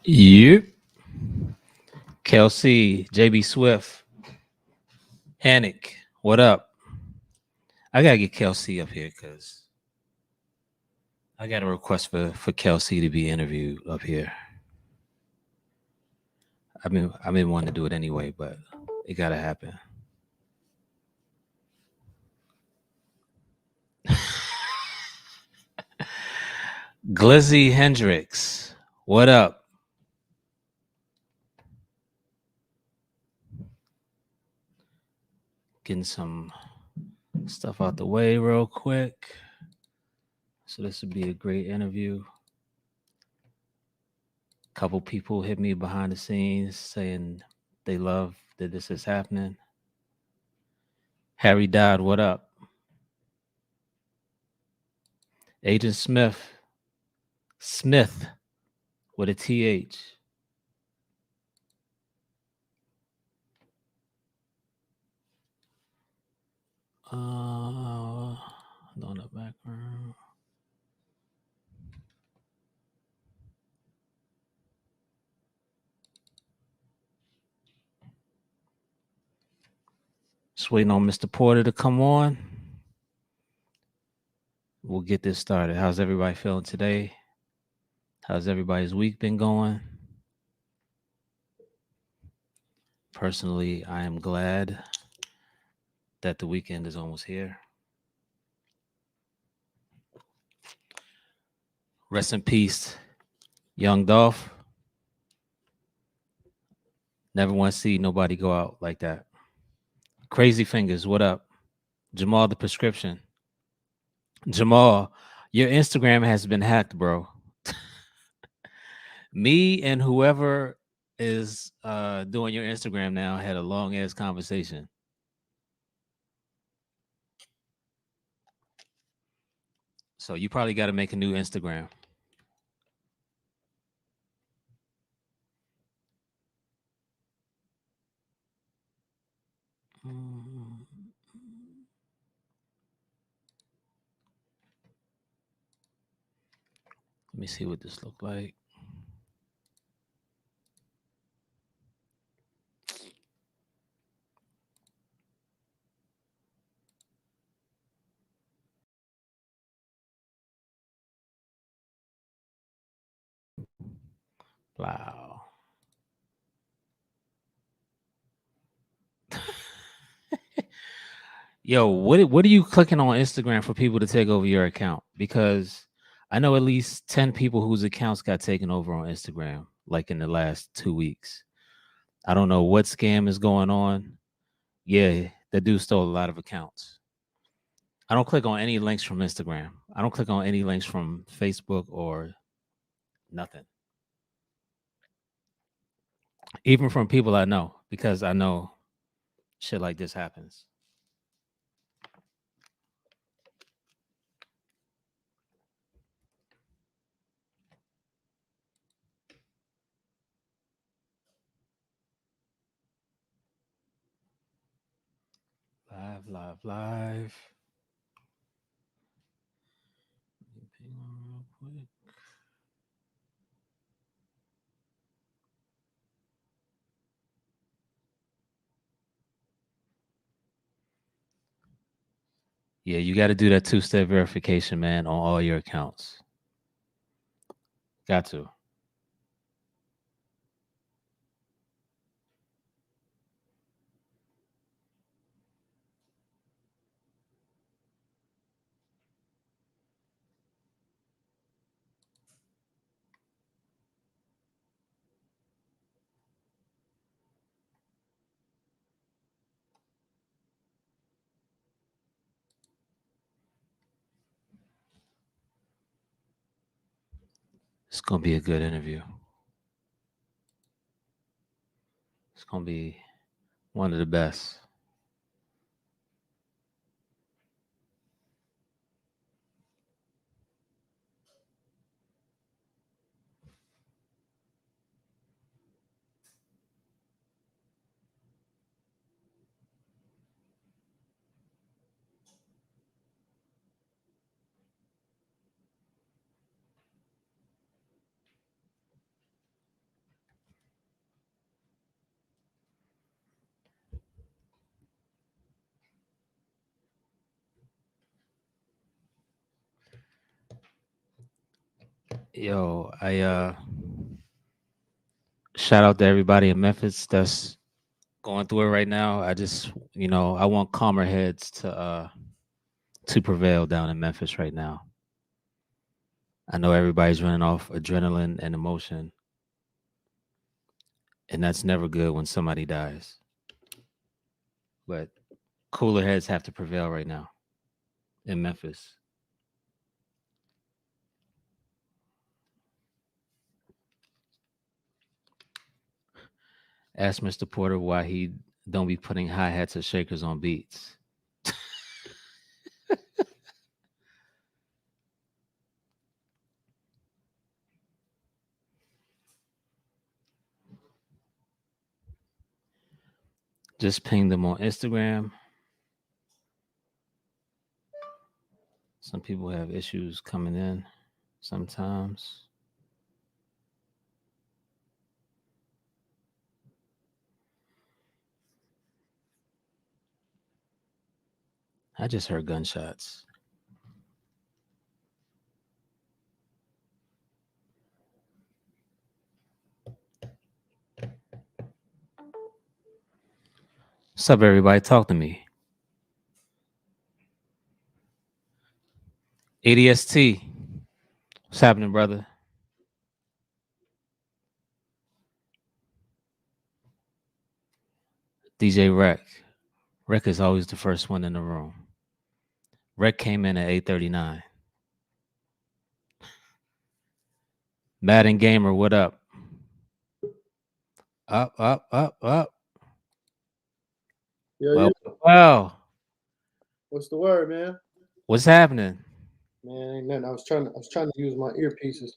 Yep. Kelsey, JB Swift, Hannick, what up? I gotta get Kelsey up here because I got a request for Kelsey to be interviewed up here. I've been wanting to do it anyway, but it gotta happen. Glizzy Hendricks, what up? Getting some stuff out the way real quick. So this would be a great interview. Couple people hit me behind the scenes saying they love that this is happening. Harry Dodd, what up? Agent Smith with a TH. On the background. Just waiting on Mr. Porter to come on. We'll get this started. How's everybody feeling today? How's everybody's week been going? Personally, I am glad that the weekend is almost here. Rest in peace, young Dolph. Never want to see nobody go out like that. Crazy Fingers, what up? Jamal the Prescription. Jamal, your Instagram has been hacked, bro. Me and whoever is doing your Instagram now had a long ass conversation. So you probably got to make a new Instagram. Let me see what this look like. Wow. Yo, what are you clicking on Instagram for people to take over your account? Because I know at least 10 people whose accounts got taken over on Instagram, like in the last 2 weeks. I don't know what scam is going on. Yeah, that dude stole a lot of accounts. I don't click on any links from Instagram. I don't click on any links from Facebook or nothing. Even from people I know, because I know shit like this happens. Live. Real quick. Yeah, you got to do that two-step verification, man, on all your accounts. Got to. It's going to be a good interview. It's going to be one of the best. Yo, I shout out to everybody in Memphis that's going through it right now. I just, I want calmer heads to prevail down in Memphis right now. I know everybody's running off adrenaline and emotion, and that's never good when somebody dies. But cooler heads have to prevail right now in Memphis. Ask Mr. Porter why he don't be putting hi hats or shakers on beats. Just ping them on Instagram. Some people have issues coming in sometimes. I just heard gunshots. What's up, everybody? Talk to me. ADST. What's happening, brother? DJ Rec. Rec is always the first one in the room. Rec came in at 8:39. Madden Gamer, what up? Up, up, up, up. Yo, Well, yo, well. what's the word, man? What's happening? Man, ain't nothing. I was trying to use my earpieces.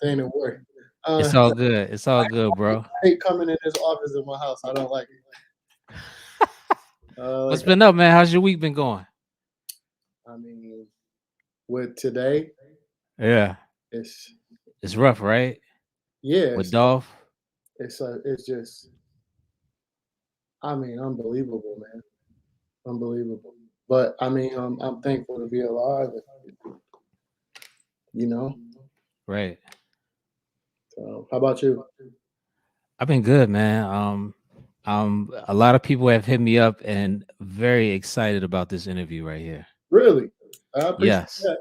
They ain't work. It's all good. It's all good, bro. I hate coming in this office in my house. I don't like it. What's Like, been up, man? How's your week been going? I mean, with today, Yeah. it's It's rough, right? yeah, With Dolph. it's just, I mean, unbelievable, man, unbelievable. But I mean, I'm thankful to be alive. You know. Right. So, how about you? I've been good, man. A lot of people have hit me up and very excited about this interview right here. Really, I appreciate Yes. that.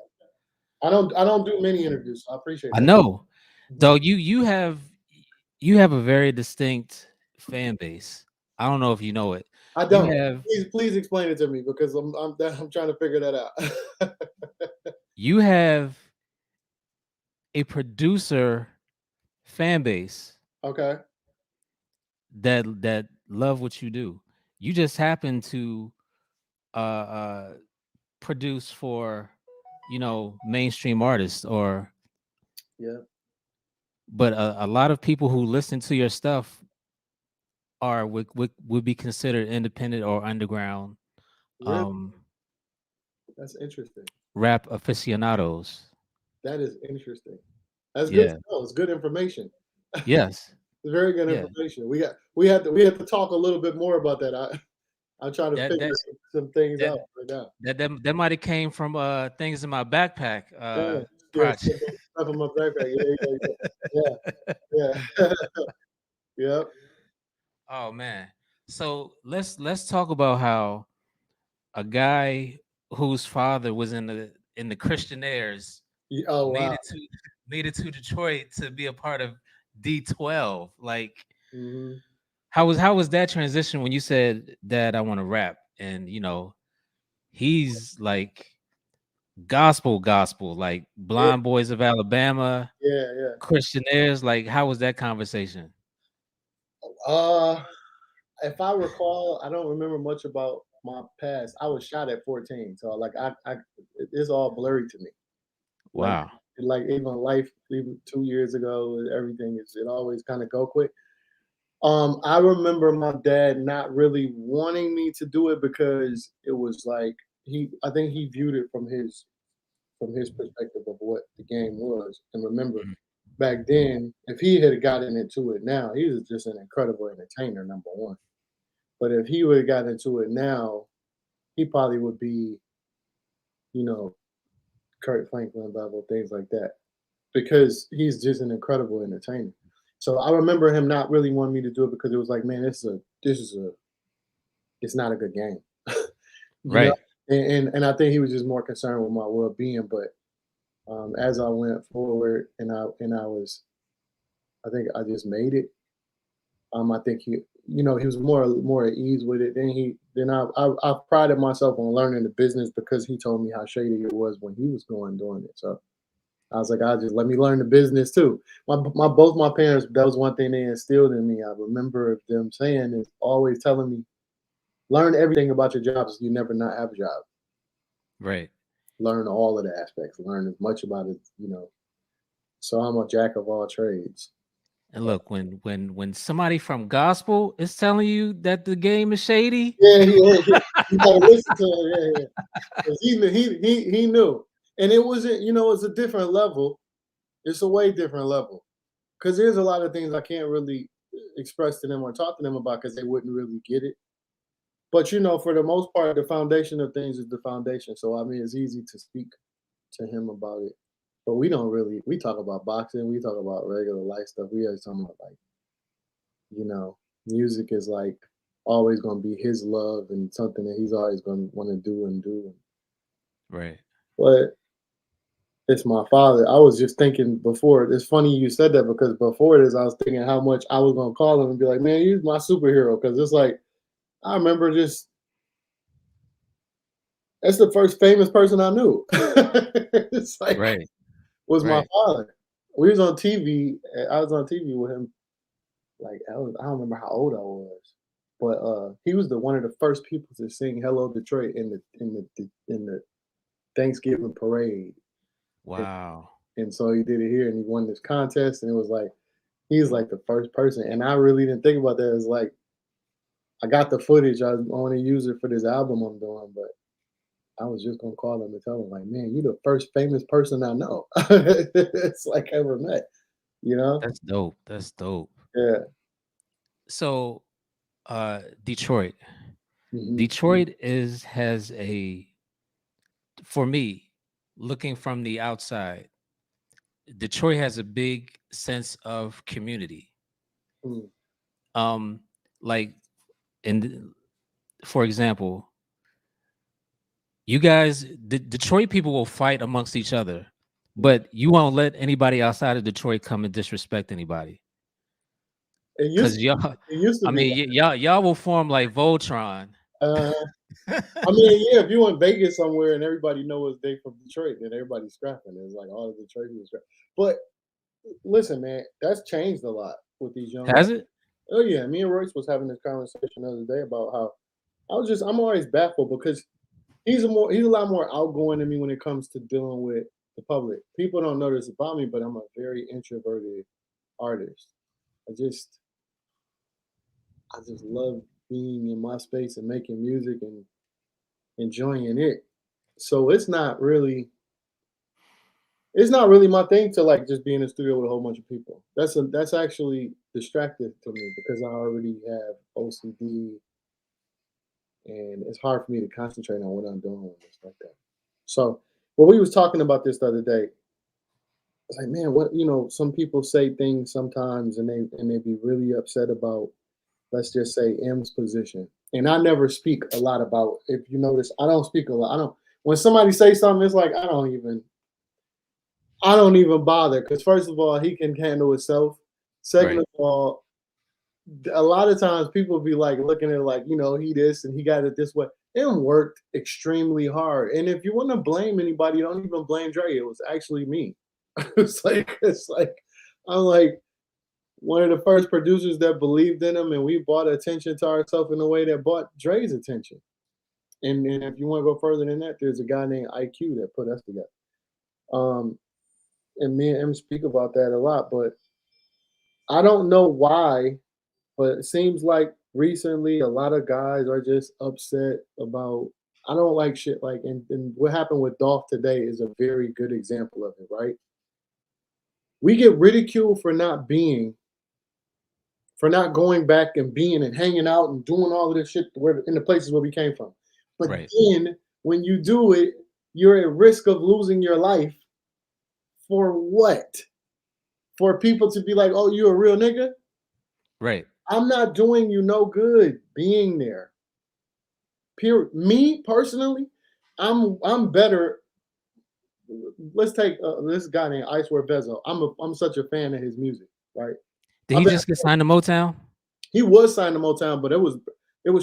I don't do many interviews. So I appreciate I that. know. Mhm. Though you have a very distinct fan base. I don't know if you know it. I You don't. have Please explain it to me because I'm trying to figure that out. you have a producer fan base Okay. that love what you do. You just happen to uh produce for mainstream artists or Yeah. but a lot of people who listen to your stuff are would be considered independent or underground Really, um that's interesting. rap aficionados. That is interesting. That's good to Yeah. know. It's good information. Yes. It's very good Yeah. information. We had to talk a little bit more about that. I'm trying to That figure that some things that out right now. that might have came from things in my backpack Yeah. Yeah. project. Stuff in my backpack. Yeah. Yeah. Yeah. Yeah. Oh man. So let's talk about how a guy whose father was in the Christianaires Oh made wow. it to made it to Detroit to be a part of D12. Like Hmm. how was that transition when you said, Dad, I want to rap? And he's like gospel, like Yeah. Blind Boys of Alabama, Yeah. Yeah. Christianaires. Like, how was that conversation? Uh, if I recall, I don't remember much about my past. I was shot at 14, so like it's all blurry to me. Like, Wow. even life, even 2 years ago, everything is it always kind of go quick. I remember my dad not really wanting me to do it because it was like I think he viewed it from his perspective of what the game was. And remember, Mhm. back then, if he had gotten into it now, he was just an incredible entertainer, number one. But if he would have gotten into it now, he probably would be, you know, Kurt Franklin level, things like that. because he's just an incredible entertainer. So I remember him not really wanting me to do it because it was like, man, it's not a good game, you know. Right. And I think he was just more concerned with my well being. But as I went forward and I was, I think I just made it. I think he was more at ease with it. Then I prided myself on learning the business because he told me how shady it was when he was going doing it. So I was like, I just let me learn the business too. My both my parents, that was one thing they instilled in me. I remember them saying is always telling me, learn everything about your job so you never not have a job. Right. Learn all of the aspects. Learn as much about it. So I'm a jack of all trades. And look, when somebody from gospel is telling you that the game is shady, Yeah, yeah. You gotta listen to him. Yeah, yeah. 'Cause he knew, and it wasn't. It's a different level. It's a way different level. Because there's a lot of things I can't really express to them or talk to them about because they wouldn't really get it. But for the most part, the foundation of things is the foundation. So I mean, it's easy to speak to him about it. But we don't really. We talk about boxing. We talk about regular life stuff. We always talking about like you know, music is like always going to be his love and something that he's always going to want to do and do. right? But it's my father. I was just thinking before. It's funny you said that because before this, I was thinking how much I was going to call him and be like, "Man, you're my superhero." Because it's like I remember just that's the first famous person I knew. It's like Right. was my Right. father. We was on TV. I was on TV with him. Like I don't remember how old I was, but he was the one of the first people to sing "Hello Detroit" in the Thanksgiving parade, and, Wow. and so he did it here, and he won this contest, and it was like he's like the first person, and I really didn't think about that. It's like I got the footage, I want to use it for this album I'm doing, but I was just gonna call him and tell him like, man, you're the first famous person I know. It's like ever met, you know? That's dope. That's dope. Yeah. So, Detroit. Hmm. Detroit is has a for me, looking from the outside, Detroit has a big sense of community. Hmm. Um, like in for example, you guys, Detroit people will fight amongst each other, but you won't let anybody outside of Detroit come and disrespect anybody. It used Cause y'all, it used to I be mean, y'all will form like Voltron. like. I mean, yeah, if you in Vegas somewhere and everybody knows they from Detroit, then everybody's scrapping. It's like all the Detroit people scrap. But listen, man, that's changed a lot with these young guys. Has it? Oh yeah, me and Royce was having this conversation the other day about how I'm always baffled because he's a lot more outgoing than me when it comes to dealing with the public. People don't know this about me, but I'm a very introverted artist. I just I just love being in my space and making music and enjoying it. So it's not really my thing to like just be in the studio with a whole bunch of people. That's actually distracting to me because I already have OCD and it's hard for me to concentrate on what I'm doing when it's like that. So when we was talking about this the other day, it's like, man, some people say things sometimes and they be really upset about, let's just say, M's position. And I never speak a lot about, if you notice, I don't speak a lot. I don't when somebody says something, it's like I don't even bother because first of all, he can handle himself. Second Right. of all, a lot of times people be like looking at it like, he this and he got it this way. It worked extremely hard. And if you want to blame anybody, don't even blame Dre. It was actually me. it's like I'm like one of the first producers that believed in him and we brought attention to ourselves in a way that brought Dre's attention. And if you want to go further than that, there's a guy named IQ that put us together. Um, and me and him speak about that a lot, but I don't know why, but it seems like recently a lot of guys are just upset about. I don't like shit like, and what happened with Dolph today is a very good example of it, right? We get ridiculed for not going back and being and hanging out and doing all of this shit where in the places where we came from. But Right. then when you do it, you're at risk of losing your life For what? For people to be like, "Oh, you a real nigga?" Right. I'm not doing you no good being there. Pure me personally, I'm better. Let's take this guy named Icewear Vezo. I'm such a fan of his music, right? Did I've he been, just get signed to Motown? he was signed to Motown, but it was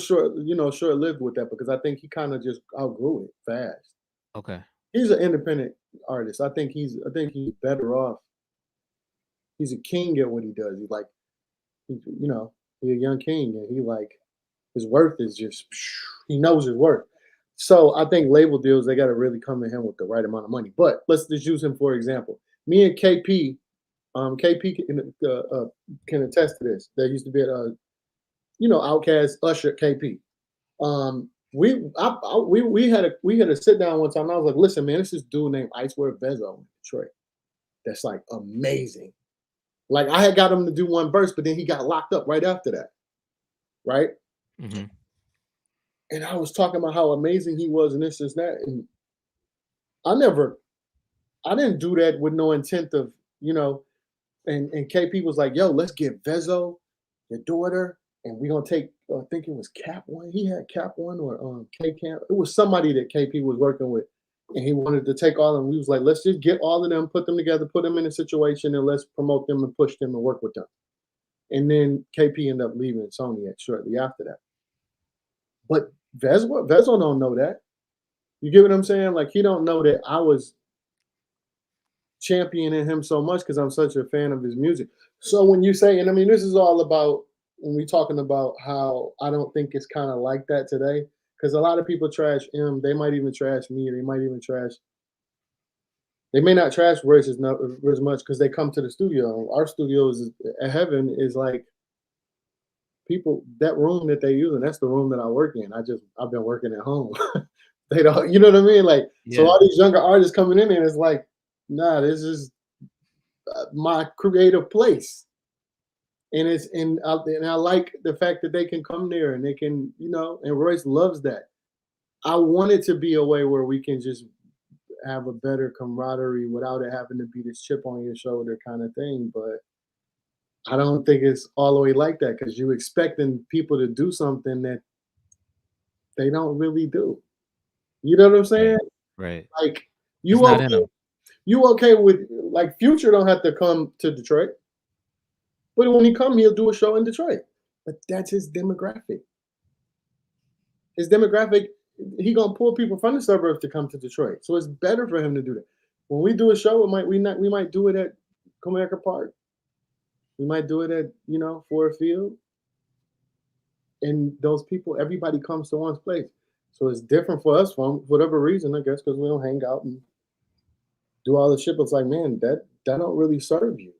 short, short lived with that because I think he kind of just outgrew it fast. Okay. He's an independent artist. I think he's better off. He's a king at what he does. He's like he's a young king, and he like his worth is just he knows his worth. So I think label deals they got to really come to him with the right amount of money. But let's just use him for example. Me and KP, KP can attest to this. That used to be at Outkast Usher KP. We had a sit down one time. And I was like, listen, man, this is dude named Icewear Vezo in Detroit. That's like amazing. Like I had got him to do one verse, but then he got locked up right after that, right? Hmm. And I was talking about how amazing he was and this and that. And I never, I didn't do that with no intent of, and KP was like, yo, let's get Vezo, your daughter, and we're gonna take, I think it was Cap One. He had Cap One or K Camp. It was somebody that KP was working with. And he wanted to take all of them. We was like, let's just get all of them, put them together, put them in a situation, and let's promote them and push them and work with them. And then KP ended up leaving Sony shortly after that. But Vezo don't know that. You get what I'm saying? Like he don't know that I was championing him so much because I'm such a fan of his music. So when you say, and I mean, this is all about when we talking about how I don't think it's kind of like that today. Because a lot of people trash him. They might even trash me. They might even trash. They may not trash Royce as much because they come to the studio. Our studio is heaven is like people that room that they use, and that's the room that I work in. I've been working at home. They don't, you know what I mean? Like, so Yeah. all these younger artists coming in and it's like, nah, this is my creative place. And I like the fact that they can come there and they can, and Royce loves that. I want it to be a way where we can just have a better camaraderie without it having to be this chip on your shoulder kind of thing. But I don't think it's all the way like that because you expecting people to do something that they don't really do. You know what I'm Right. saying? Right. Like It's you not in okay? him. You okay with like Future don't have to come to Detroit, but when he come, he'll do a show in Detroit. But that's his demographic. His demographic, he gonna pull people from the suburbs to come to Detroit. So it's better for him to do that. When we do a show, we might do it at Comerica Park. We might do it at Ford Field, and those people, everybody comes to one place. So it's different for us for whatever reason, I guess, because we don't hang out and do all the shit. But it's like, man, that don't really serve you.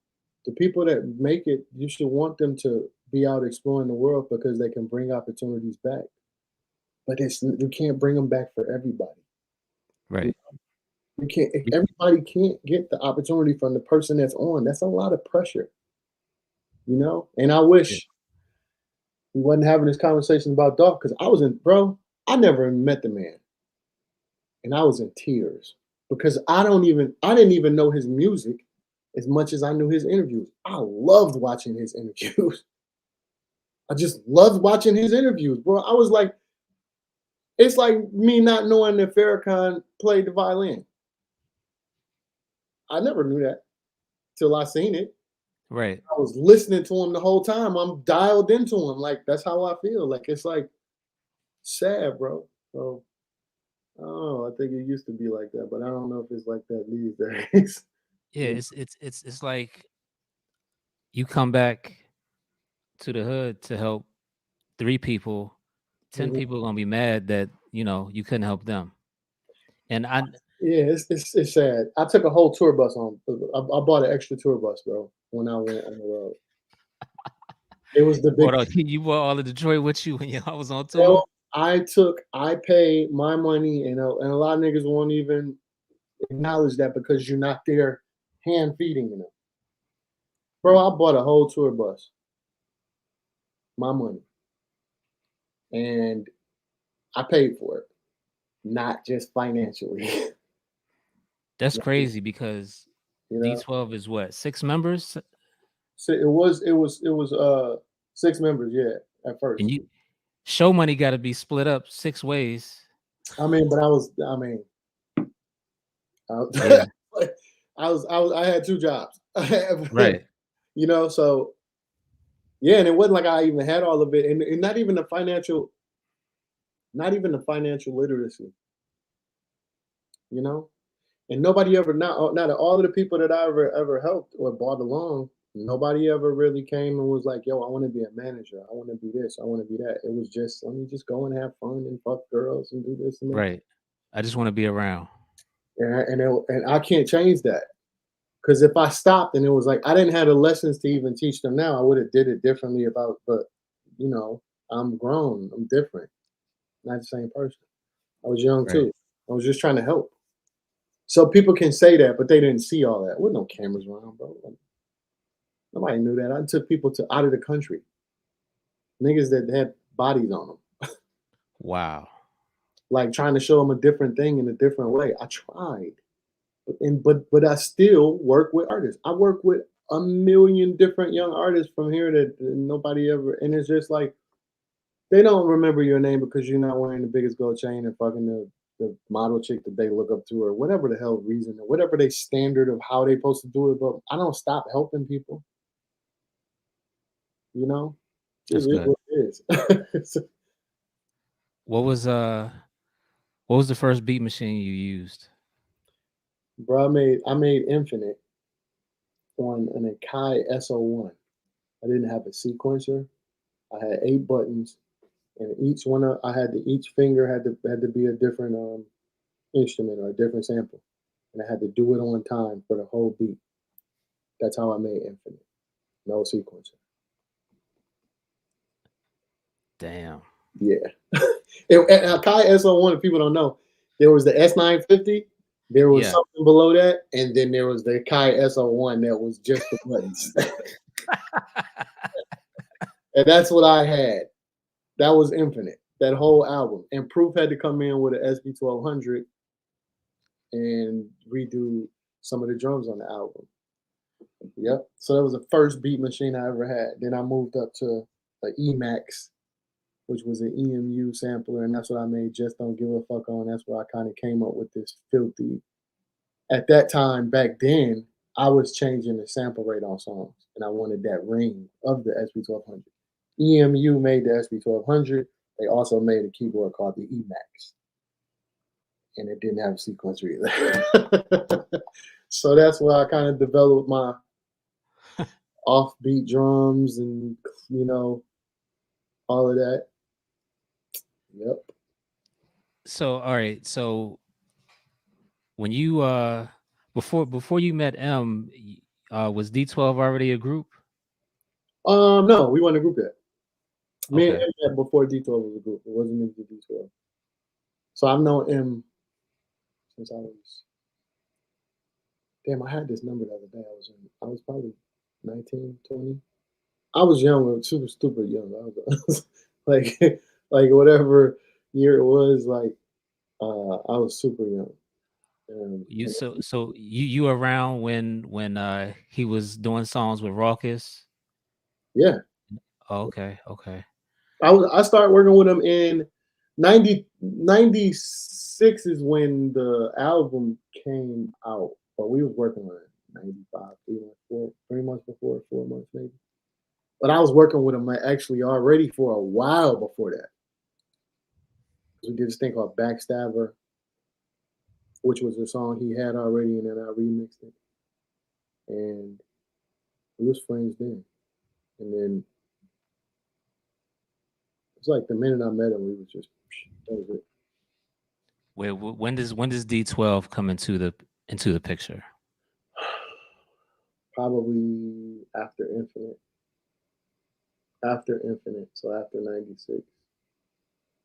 The people that make it, you should want them to be out exploring the world because they can bring opportunities back. But you can't bring them back for everybody. Right. You can't. If everybody can't get the opportunity from the person that's on, that's a lot of pressure. And I Yeah. wish we wasn't having this conversation about Dolph because I never met the man, and I was in tears because I didn't even know his music as much as I knew his interviews. I loved watching his interviews. I just loved watching his interviews, bro. I was like, it's like me not knowing that Farrakhan played the violin. I never knew that till I seen it. Right. I was listening to him the whole time. I'm dialed into him. Like that's how I feel. Like it's like sad, bro. So I don't know. I think it used to be like that, but I don't know if it's like that these days. Yeah. It's like you come back to the hood to help 3 people, 10 Mhm. people are gonna be mad that you couldn't help them. And I Yeah, it's sad. I took a whole tour bus on. I bought an extra tour bus, bro, when I went on the road. It was the brought big, all, you brought all of Detroit with you when y'all was on bro. tour. I pay my money, and a lot of niggas won't even acknowledge that because you're not there hand feeding them. Bro, I bought a whole tour bus, my money, and I paid for it, not just financially. That's crazy because You know, D12 is what? 6 members? so it was 6 members, yeah, at And first. you show money got to be split up 6 ways. I mean, but I mean, Yeah, I had 2 jobs. right. You know, so yeah, and it wasn't like I even had all of it, and not even the financial literacy, you know. And nobody ever not all of the people that I ever helped or brought along, nobody ever really came and was like, "Yo, I want to be a manager. I want to be this. I want to be that." It was just let me just go and have fun and fuck girls and do this and that. Right. I just want to be around. And I can't change that. Because if I stopped and it was like I didn't have the lessons to even teach them now, I would have did it differently about. But you know, I'm grown. I'm different. Not the same person. I was young Right. too. I was just trying to help. So people can say that, but they didn't see all that. With no cameras around, bro. Like, nobody knew that. I took people to out of the country, niggas that had bodies on them, Wow. like trying to show them a different thing in a different way. I tried, but I still work with artists. I work with a million different young artists from here that nobody ever. And it's just like they don't remember your name because you're not wearing the biggest gold chain and fucking the model chick that they look up to or whatever the hell reason or whatever they standard of how they supposed to do it. But I don't stop helping people. You know, it That's is good. what it is. What was what was the first beat machine you used? Bro, I made Infinite on an Akai SO1. I didn't have a sequencer. I had 8 buttons, and each one I had to each finger had to be a different instrument or a different sample, and I had to do it on time for the whole beat. That's how I made Infinite. No sequencer. Damn. Yeah. Akai SO1, if people don't know, there was the S950, there was Yeah. something below that, and then there was the Akai SO1 that was just the buttons. And that's what I had. That was Infinite, that whole album. And Proof had to come in with an SB1200 and redo some of the drums on the album. Yep. So that was the first beat machine I ever had. Then I moved up to the Emax, which was an EMU sampler, and that's what I made Just Don't Give a Fuck on. That's where I kind of came up with this filthy. At that time, back then, I was changing the sample rate on songs, and I wanted that ring of the SB1200. EMU made the SB1200. They also made a keyboard called the Emax, and it didn't have a sequencer either. So that's where I kind of developed my offbeat drums and you know all of that. Yep. So all right. So when you before you met was D12 already a group? No, we weren't a group yet. Me and Okay. M met before D12 was a group. It wasn't into D12. So I've known M since I was damn. I had this number the other day. I was probably 19, 20. I was young, super stupid young. I was like like whatever year it was. Like I was super young. You so you around when he was doing songs with Raucus? Yeah, Oh, okay, okay. I started working with him in 96 is when the album came out, but we was working on it 95, 3 months, 3 months before, 4 months maybe. But I was working with him actually already for a while before that. We did this thing called Backstabber, which was a song he had already, and then I remixed it. And we was friends then. And then it's like the minute I met him, we was just that was it. When does D12 come into the picture? Probably after Infinite. After Infinite, so after 96.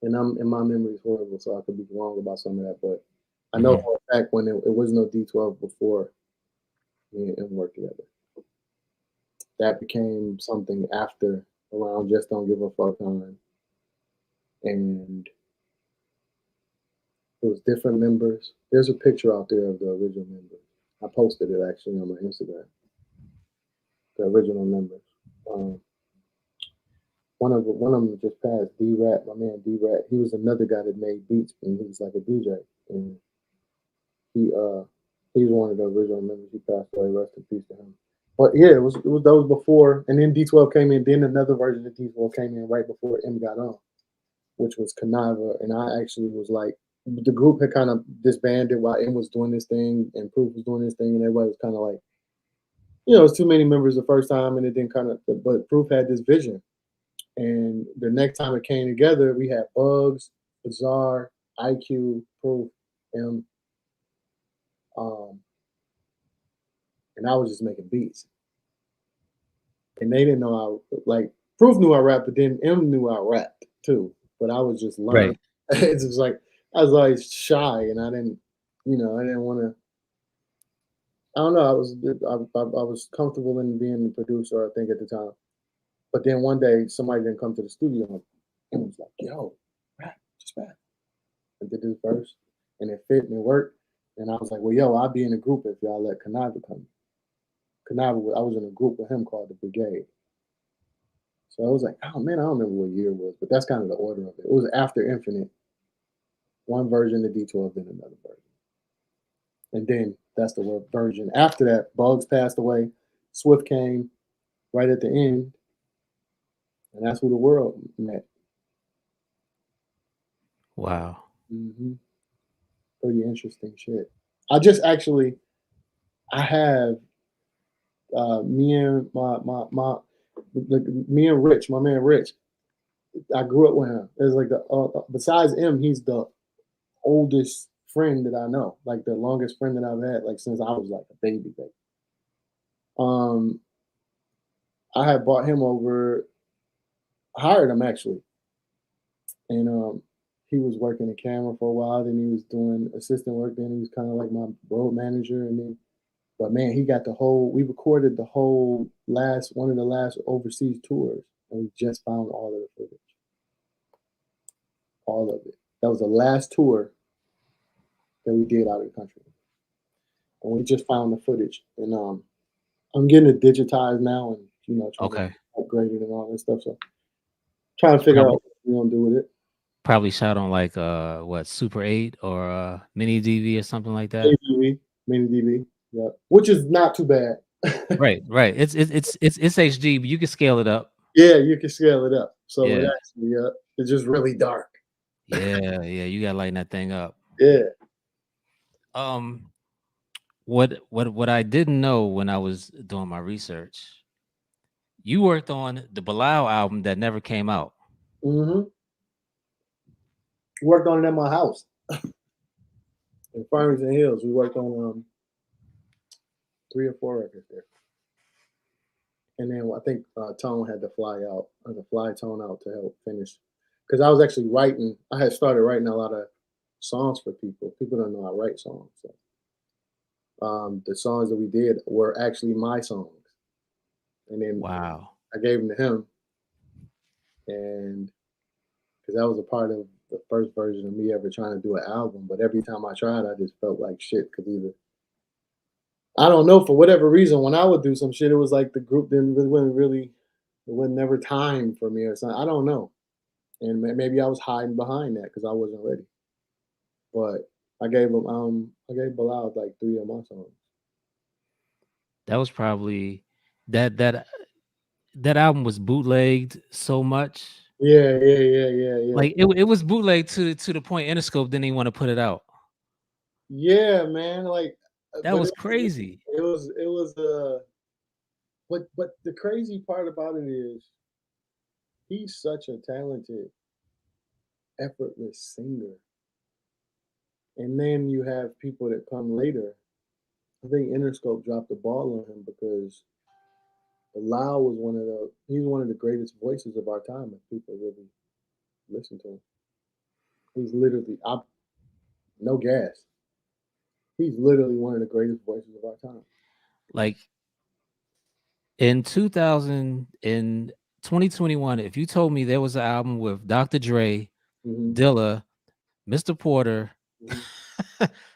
And my memory is horrible, so I could be wrong about some of that, but I know Mhm. for a fact when it was no D12 before me and him worked together. That became something after around Just Don't Give a Fuck time. And it was different members. There's a picture out there of the original members. I posted it actually on my Instagram. The original members. Um, one of them just passed. D Rat, my man D Rat. He was another guy that made beats, and he was like a DJ. And he he's one of the original members. He passed away. Rest in peace to him. But yeah, it was those before, and then D12 came in. Then another version of D12 came in right before M got on, which was Canava. And I actually was like, the group had kind of disbanded while M was doing this thing and Proof was doing this thing, and everybody was kind of like, it's too many members the first time, and it didn't kind of. But Proof had this vision, and the next time it came together, we had Bugs, Bizarre, IQ, Proof, M, um, and I was just making beats, and they didn't know I like Proof knew I rapped, but then M knew I rapped too. But I was just learning. Right. It's just like I was always shy, and I didn't, I didn't want to. I don't know. I was comfortable in being the producer, I think, at the time. But then one day, somebody didn't come to the studio and was like, "Yo, rap, just rap." I did this verse, and it fit and it worked. And I was like, "Well, yo, I'll be in a group if y'all let Kanava come." Kanava, I was in a group with him called the Brigade. So I was like, "Oh man, I don't remember what year it was, but that's kind of the order of it. It was after Infinite, one version of D12, then another version, and then that's the version. After that, Bugs passed away, Swift came right at the end, and that's who the world met. Wow. Hmm. Pretty interesting shit. I just actually, I have me and me and Rich, my man Rich. I grew up with him. It's like the besides him, he's the oldest friend that I know, like the longest friend that I've had, like since I was like a baby. Um, I had bought him over, hired him actually, and he was working the camera for a while. Then he was doing assistant work. Then he was kind of like my road manager, and then. But man, he got the whole. We recorded the whole one of the last overseas tours, and we just found all of the footage, all of it. That was the last tour that we did out of the country, and we just found the footage. And I'm getting it digitized now, and trying to Okay. upgrade it and all that stuff. So trying to figure out Probably what we're gonna do with it. probably shot on like what, Super 8 or mini DV or something like that. ADV, mini DV, yeah, which is not too bad. Right, right. It's HD, but you can scale it up. Yeah, you can scale it up. So it Yeah. actually, it's just really dark. Yeah, yeah, you gotta lighten that thing up. Yeah. Um, what I didn't know when I was doing my research, you worked on the Bilal album that never came out. Hmm. Worked on it at my house in Farmington Hills. We worked on 3 or 4 records there, and then I think Tone had to fly out, or to fly Tone out to help finish, because I was actually writing. I had started writing a lot of songs for people. People don't know I write songs, so the songs that we did were actually my songs, and then Wow. I gave them to him, and because that was a part of the first version of me ever trying to do an album. But every time I tried, I just felt like shit because either I don't know, for whatever reason, when I would do some shit, it was like the group didn't really, wasn't really, it wasn't never time for me or something. I don't know. And maybe I was hiding behind that because I wasn't ready. But I gave Bilal like 3 of my songs. That was probably that album was bootlegged so much. Yeah, yeah, yeah, yeah, yeah. Like it was bootlegged to the point Interscope didn't even want to put it out. Yeah, man. Like, That but was crazy. but the crazy part about it is he's such a talented, effortless singer. And then you have people that come later. I think Interscope dropped the ball on him because Bilal was he's one of the greatest voices of our time if people really listen to him. He's literally no gas. He's literally one of the greatest voices of our time. Like in 2021, if you told me there was an album with Dr. Dre, Hmm. Dilla, Mr. Porter, Hmm.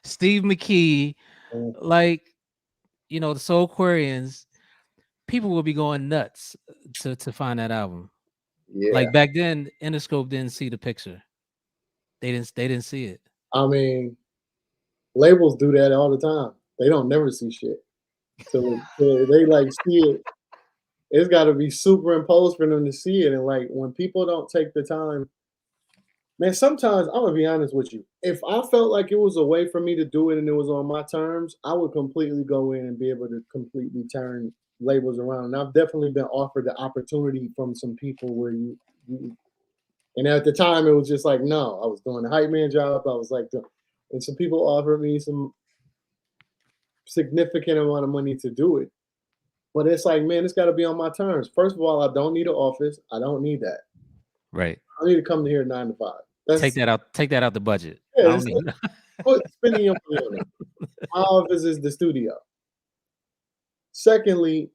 Steve McKee, Uh, like the Soul Aquarians, people will be going nuts to find that album. Yeah, Like back then, Interscope didn't see the picture. They didn't see it. I mean, labels do that all the time. They don't never see shit. So they like see it. It's got to be superimposed for them to see it. And like when people don't take the time, man, sometimes I'm gonna be honest with you. If I felt like it was a way for me to do it and it was on my terms, I would completely go in and be able to completely turn labels around. And I've definitely been offered the opportunity from some people where you and at the time it was just like, no, I was doing the hype man job. I was like, and some people offered me some significant amount of money to do it. But it's like, man, it's got to be on my terms. First of all, I don't need an office. I don't need that. Right. I need to come here 9 to 5. Take That's that out. Take that out the budget. yeah. I It's don't need. quit spending your money on it. My office is the studio. Secondly,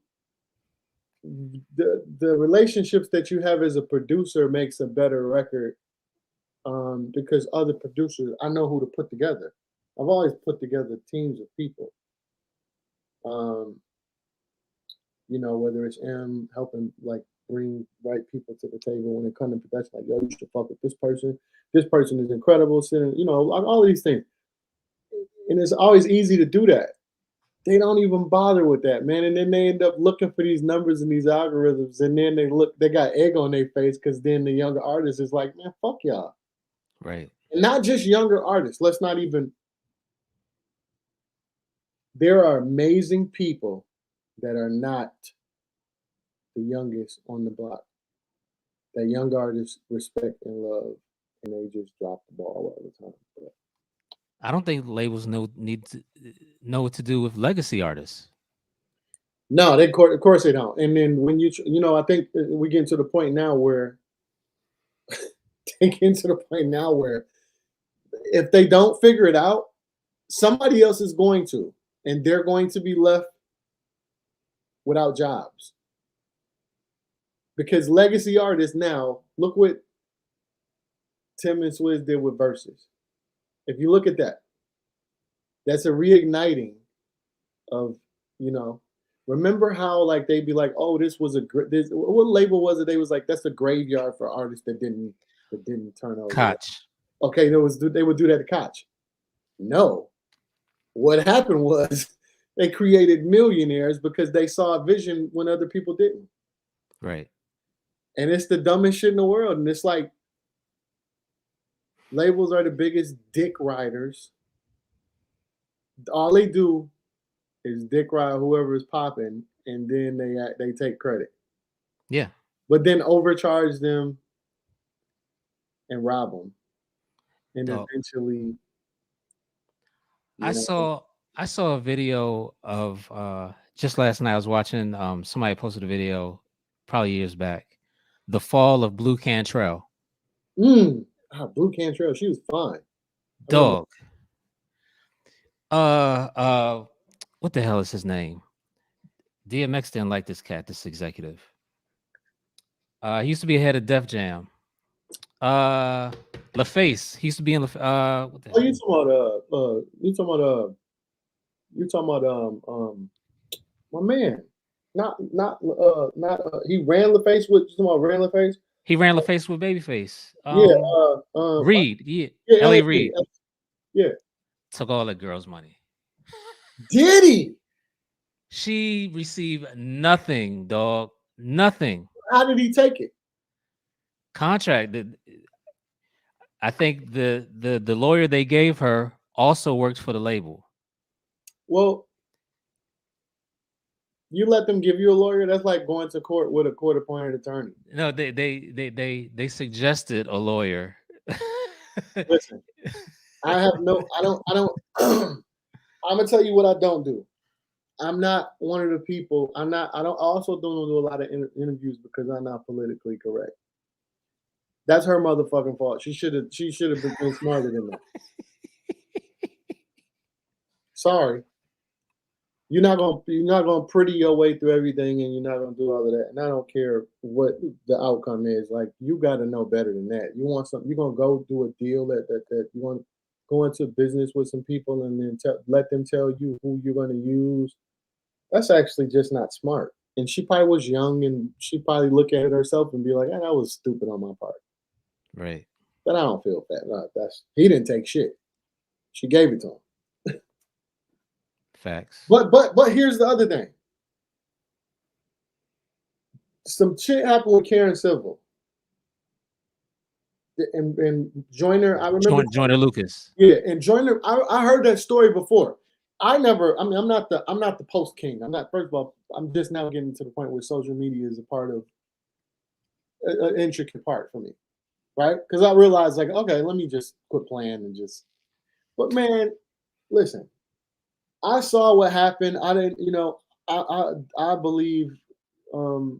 the relationships that you have as a producer makes a better record because other producers, I know who to put together. I've always put together teams of people. Um, whether it's M helping like bring right people to the table when it comes to production, like, yo, you should fuck with this person. This person is incredible. Sitting, all these things. And it's always easy to do that. They don't even bother with that, man. And then they end up looking for these numbers and these algorithms, and then they got egg on their face because then the younger artist is like, man, fuck y'all. Right. And not just younger artists. Let's not even. There are amazing people that are not the youngest on the block. That young artists respect and love, and they just drop the ball all the time. But I don't think labels need to know what to do with legacy artists. no, of course they don't. And then when I think we get to the point now where if they don't figure it out, somebody else is going to, and they're going to be left without jobs. Because legacy artists now, look what Tim and Swizz did with Versus. If you look at that, that's a reigniting of, remember how like they'd be like, oh, this was what label was it? They was like, that's a graveyard for artists that didn't turn over. Koch. Okay, they would do that to Koch. No. What happened was they created millionaires because they saw a vision when other people didn't. Right. And it's the dumbest shit in the world. And it's like labels are the biggest dick riders. All they do is dick ride whoever is popping, and then they take credit. Yeah. But then overcharge them and rob them. And eventually, I saw a video of just last night. I was watching somebody posted a video probably years back. The fall of Blue Cantrell. Blue Cantrell, she was fine. Dawg. What the hell is his name? DMX didn't like this cat, this executive. He used to be head of Def Jam. LaFace. He used to be in what the hell? you talking about my man. Not he ran LaFace with you talking about ran LaFace? He ran LaFace with Babyface. Reed. Yeah. Ellie Reed. Yeah. Took all that girl's money. Did he? She received nothing, dog. Nothing. How did he take it? Contract. I think the lawyer they gave her also worked for the label. Well, you let them give you a lawyer. That's like going to court with a court-appointed attorney. No, they suggested a lawyer. Listen, I don't. I'm gonna tell you what I don't do. I'm not one of the people. I also don't do a lot of interviews because I'm not politically correct. That's her motherfucking fault. She should have been smarter than that. Sorry. You're not gonna pretty your way through everything, and you're not gonna do all of that. And I don't care what the outcome is. Like, you got to know better than that. You want something? You're gonna go do a deal that you want to go into business with some people, and then let them tell you who you're gonna use. That's actually just not smart. And she probably was young, and she probably look at it herself and be like, "Ah, that was stupid on my part." Right. But I don't feel bad. That's he didn't take shit. She gave it to him. Facts. But here's the other thing. Some shit happened with Karen Civil and Joyner. I remember. Joyner Lucas. Yeah, and Joyner. I heard that story before. I never. I mean, I'm not the post king. I'm not. First of all, I'm just now getting to the point where social media is a part of an intricate part for me, right? Because I realized, like, okay, let me just quit playing and just. But man, listen, I saw what happened. I didn't, I believe um,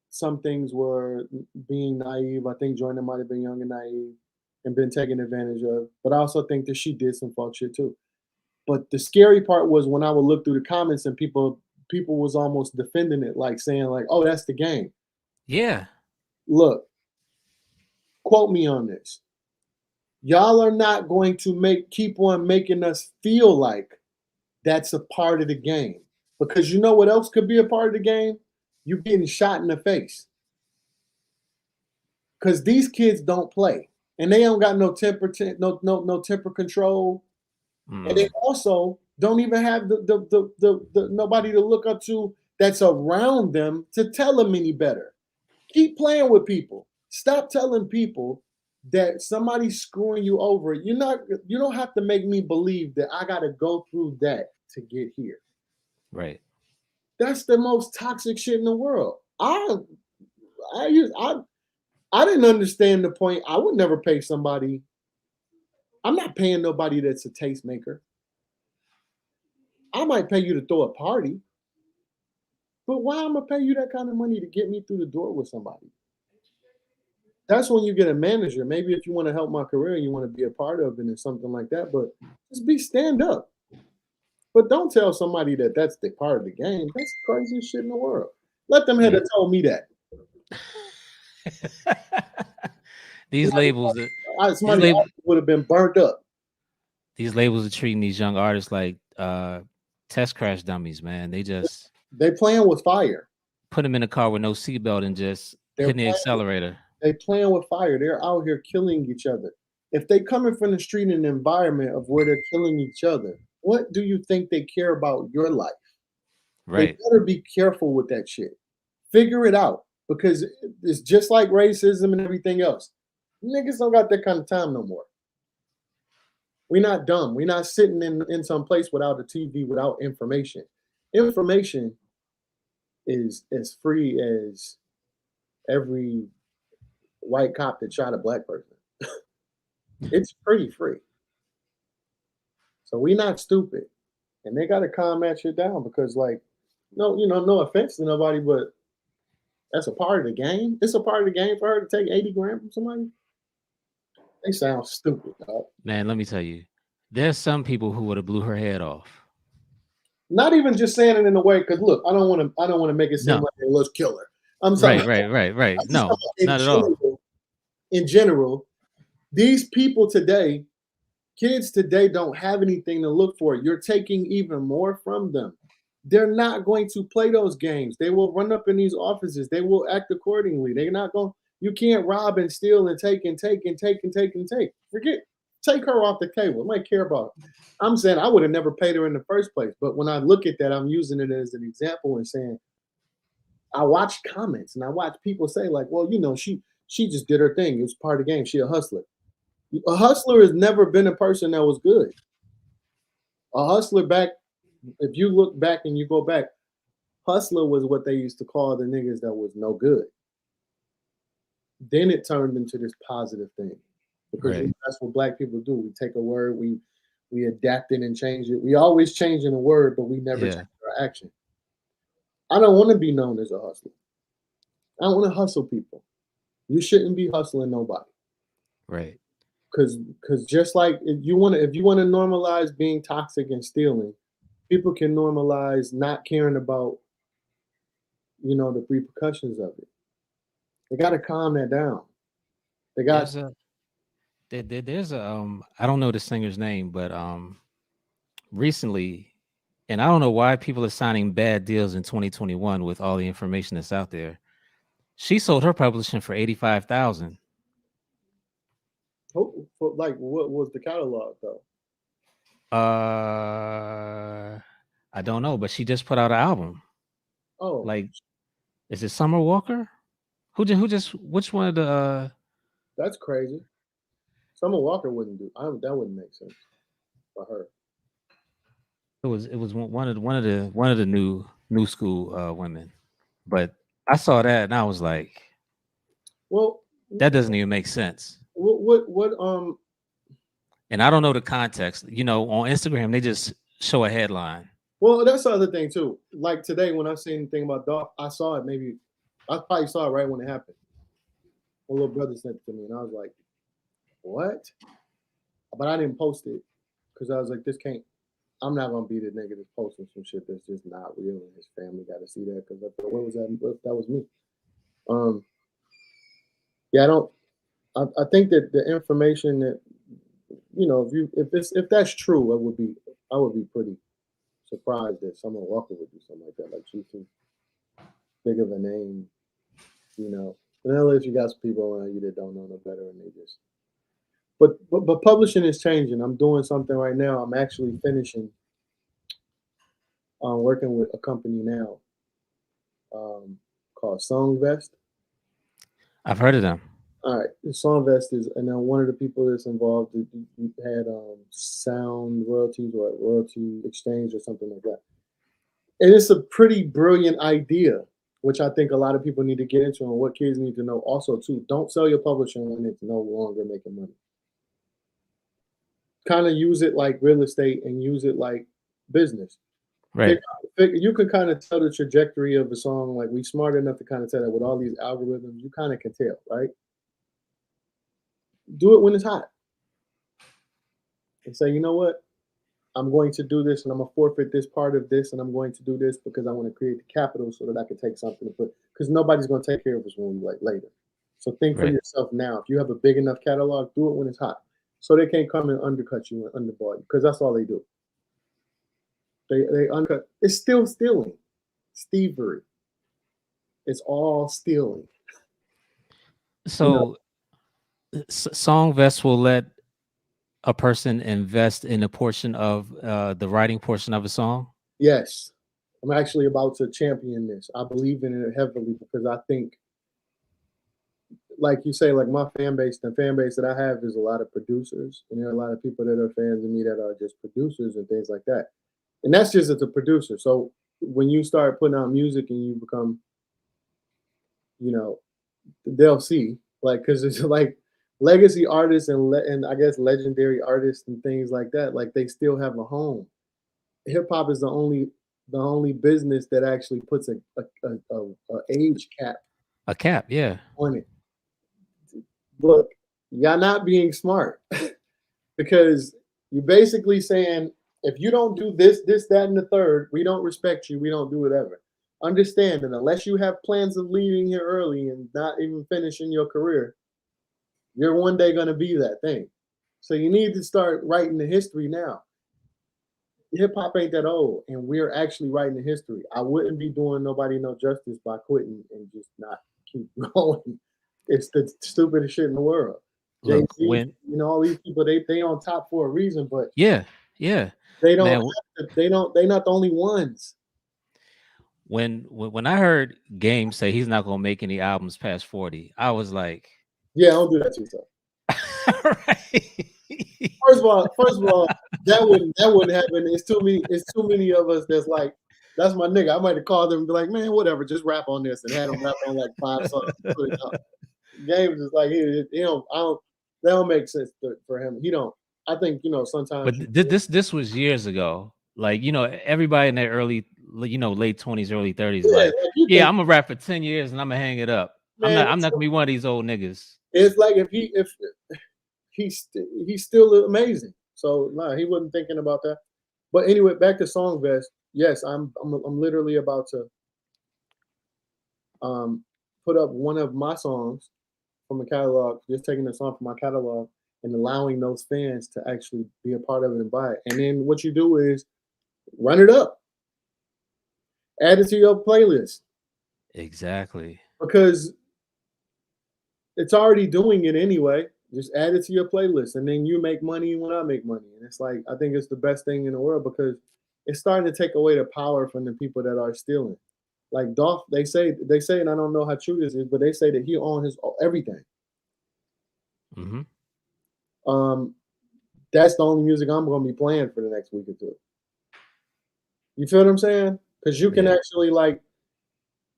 some things were being naive. I think Joyner might have been young and naive and been taken advantage of. But I also think that she did some fuck shit too. But the scary part was when I would look through the comments and people was almost defending it, like saying like, "Oh, that's the game." Yeah. Look, quote me on this. Y'all are not going to keep on making us feel like that's a part of the game. Because you know what else could be a part of the game? You getting shot in the face. Because these kids don't play. And they don't got no temper, no temper control. And they also don't even have the nobody to look up to that's around them to tell them any better. Keep playing with people. Stop telling people that somebody's screwing you over. You don't have to make me believe that I gotta go through that to get here. Right. That's the most toxic shit in the world. I use I didn't understand the point. I would never pay somebody. I'm not paying nobody that's a tastemaker. I might pay you to throw a party, but why I'm gonna pay you that kind of money to get me through the door with somebody? That's when you get a manager. Maybe if you want to help my career and you want to be a part of it and something like that, but just be stand up. But don't tell somebody that that's the part of the game. That's the craziest shit in the world. Let them have told me that. These labels, these Somebody labels, would have been burnt up. these labels are treating these young artists like test crash dummies, man. They playing with fire. Put them in a car with no seatbelt and just They're hitting the playing, accelerator. they playing with fire. They're out here killing each other. If they coming from the street in an environment of where they're killing each other, what do you think they care about your life? They Right. better be careful with that shit. Figure it out because it's just like racism and everything else. Niggas don't got that kind of time no more. We're not dumb. We're not sitting in some place without a TV, without information. Information is as free as every white cop that shot a black person. It's pretty free. So we not stupid. And they gotta calm that shit down because like, no, no offense to nobody, but that's a part of the game. It's a part of the game for her to take 80 grand from somebody. They sound stupid, dog. Man, let me tell you, there's some people who would have blew her head off. Not even just saying it in a way, because look, I don't want to make it seem No. like hey, let's kill her. I'm Right, sorry. right. No, not at all. In general, these people today, kids today don't have anything to look for. You're taking even more from them. They're not going to play those games. They will run up in these offices. They will act accordingly. They're not going. You can't rob and steal and take and take and take and take and take. Take her off the table. I might care about it. I'm saying I would have never paid her in the first place. But when I look at that, I'm using it as an example and saying I watch comments and I watch people say like, well, she just did her thing. It was part of the game. She a hustler. A hustler has never been a person that was good. A hustler back, if you look back and you go back, hustler was what they used to call the niggas that was no good. Then it turned into this positive thing because that's what black people do. We take a word, we adapt it and change it. We always changing a word, but we never change our action. I don't want to be known as a hustler. I don't want to hustle people. You shouldn't be hustling nobody. Right. Because just like if you want to normalize being toxic and stealing, people can normalize not caring about the repercussions of it. They got to calm that down. They got there's a I don't know the singer's name, but recently And I don't know why people are signing bad deals in 2021 with all the information that's out there. She sold her publishing for 85,000. Like, what was the catalog though? I don't know, but she just put out an album. Oh, Like, is it Summer Walker? Which one of the that's crazy. Summer Walker wouldn't do. That wouldn't make sense for her. it was one of the new school women. But I saw that and I was like, Well, that doesn't even make sense. what And I don't know the context. On Instagram they just show a headline. Well, that's the other thing too. Like today, when I seen the thing about Dolph, I saw it. I probably saw it right when it happened. My little brother sent it to me, and I was like, "What?" But I didn't post it because I was like, "This can't. I'm not gonna be the nigga that's posting some shit that's just not real, and his family got to see that." Because what was that? That was me. Yeah, I don't. I think that the information that if that's true, I would be pretty surprised that someone Walker would do something like that. Like she's too big of a name, you know. And unless you got some people around you that don't know no better and they just but publishing is changing. I'm doing something right now. I'm actually finishing working with a company now called SongVest. I've heard of them. All right, SongVest is, and then one of the people that's involved had sound royalties or royalty exchange or something like that. And it's a pretty brilliant idea, which I think a lot of people need to get into, and what kids need to know also too. Don't sell your publishing when it's no longer making money. Kind of use it like real estate and use it like business. Right. You can kind of tell the trajectory of a song. Like we smart enough to kind of tell that with all these algorithms. You kind of can tell, right? Do it when it's hot, and say, you know what? I'm going to do this, and I'm gonna forfeit this part of this, and I'm going to do this because I want to create the capital so that I can take something to put. Because nobody's gonna take care of us when we like later. So think for Right. yourself now. If you have a big enough catalog, do it when it's hot, so they can't come and undercut you and underbar you. Because that's all they do. They undercut. It's still stealing, thievery. It's all stealing. You know. So SongVest will let a person invest in a portion of the writing portion of a song. Yes, I'm actually about to champion this. I believe in it heavily because I think, like you say, like my fan base, the fan base that I have is a lot of producers, and there are a lot of people that are fans of me that are just producers and things like that. And that's just as a producer. So when you start putting out music and you become, you know, they'll see, like, because it's like legacy artists and I guess legendary artists and things like that. Like they still have a home. Hip hop is the only business that actually puts a age cap A cap, yeah. on it. Look, y'all not being smart because you're basically saying if you don't do this, this, that, and the third, we don't respect you. We don't do whatever. Understand that unless you have plans of leaving here early and not even finishing your career, you're one day going to be that thing. So you need to start writing the history now. Hip hop ain't that old, and we're actually writing the history. I wouldn't be doing nobody no justice by quitting and just not keep going. It's the stupidest shit in the world. Jay Look, Z, all these people they on top for a reason, but yeah, they don't. man. They don't. They're not the only ones. When I heard Game say he's not gonna make any albums past 40, I was like, Yeah, don't do that to yourself. right. First of all, that wouldn't happen. It's too many. It's too many of us that's like, that's my nigga. I might have called them and be like, man, whatever, just rap on this, and had them rap on like 5 songs. Put it out. Games is like he don't. I don't. That don't make sense for him. He don't. I think But sometimes. this was years ago. Like, everybody in their late 20s, early 30s, Yeah, like, like you yeah, think, I'm gonna rap for 10 years and I'm gonna hang it up. I'm man. not I'm not gonna be one of these old niggas. It's like if he's still amazing. So nah, he wasn't thinking about that. But anyway, back to SongVest. Yes, I'm literally about to put up one of my songs from a catalog, just taking a song from my catalog and allowing those fans to actually be a part of it and buy it. And then what you do is run it up. Add it to your playlist Exactly. because it's already doing it anyway. Just add it to your playlist, and then you make money when I make money. And it's like I think it's the best thing in the world because it's starting to take away the power from the people that are stealing. Like Dolph, they say, and I don't know how true this is, but they say that he owns his everything. Mm-hmm. Um, that's the only music I'm going to be playing for the next week or two. You feel what I'm saying? Because you can Yeah. actually like,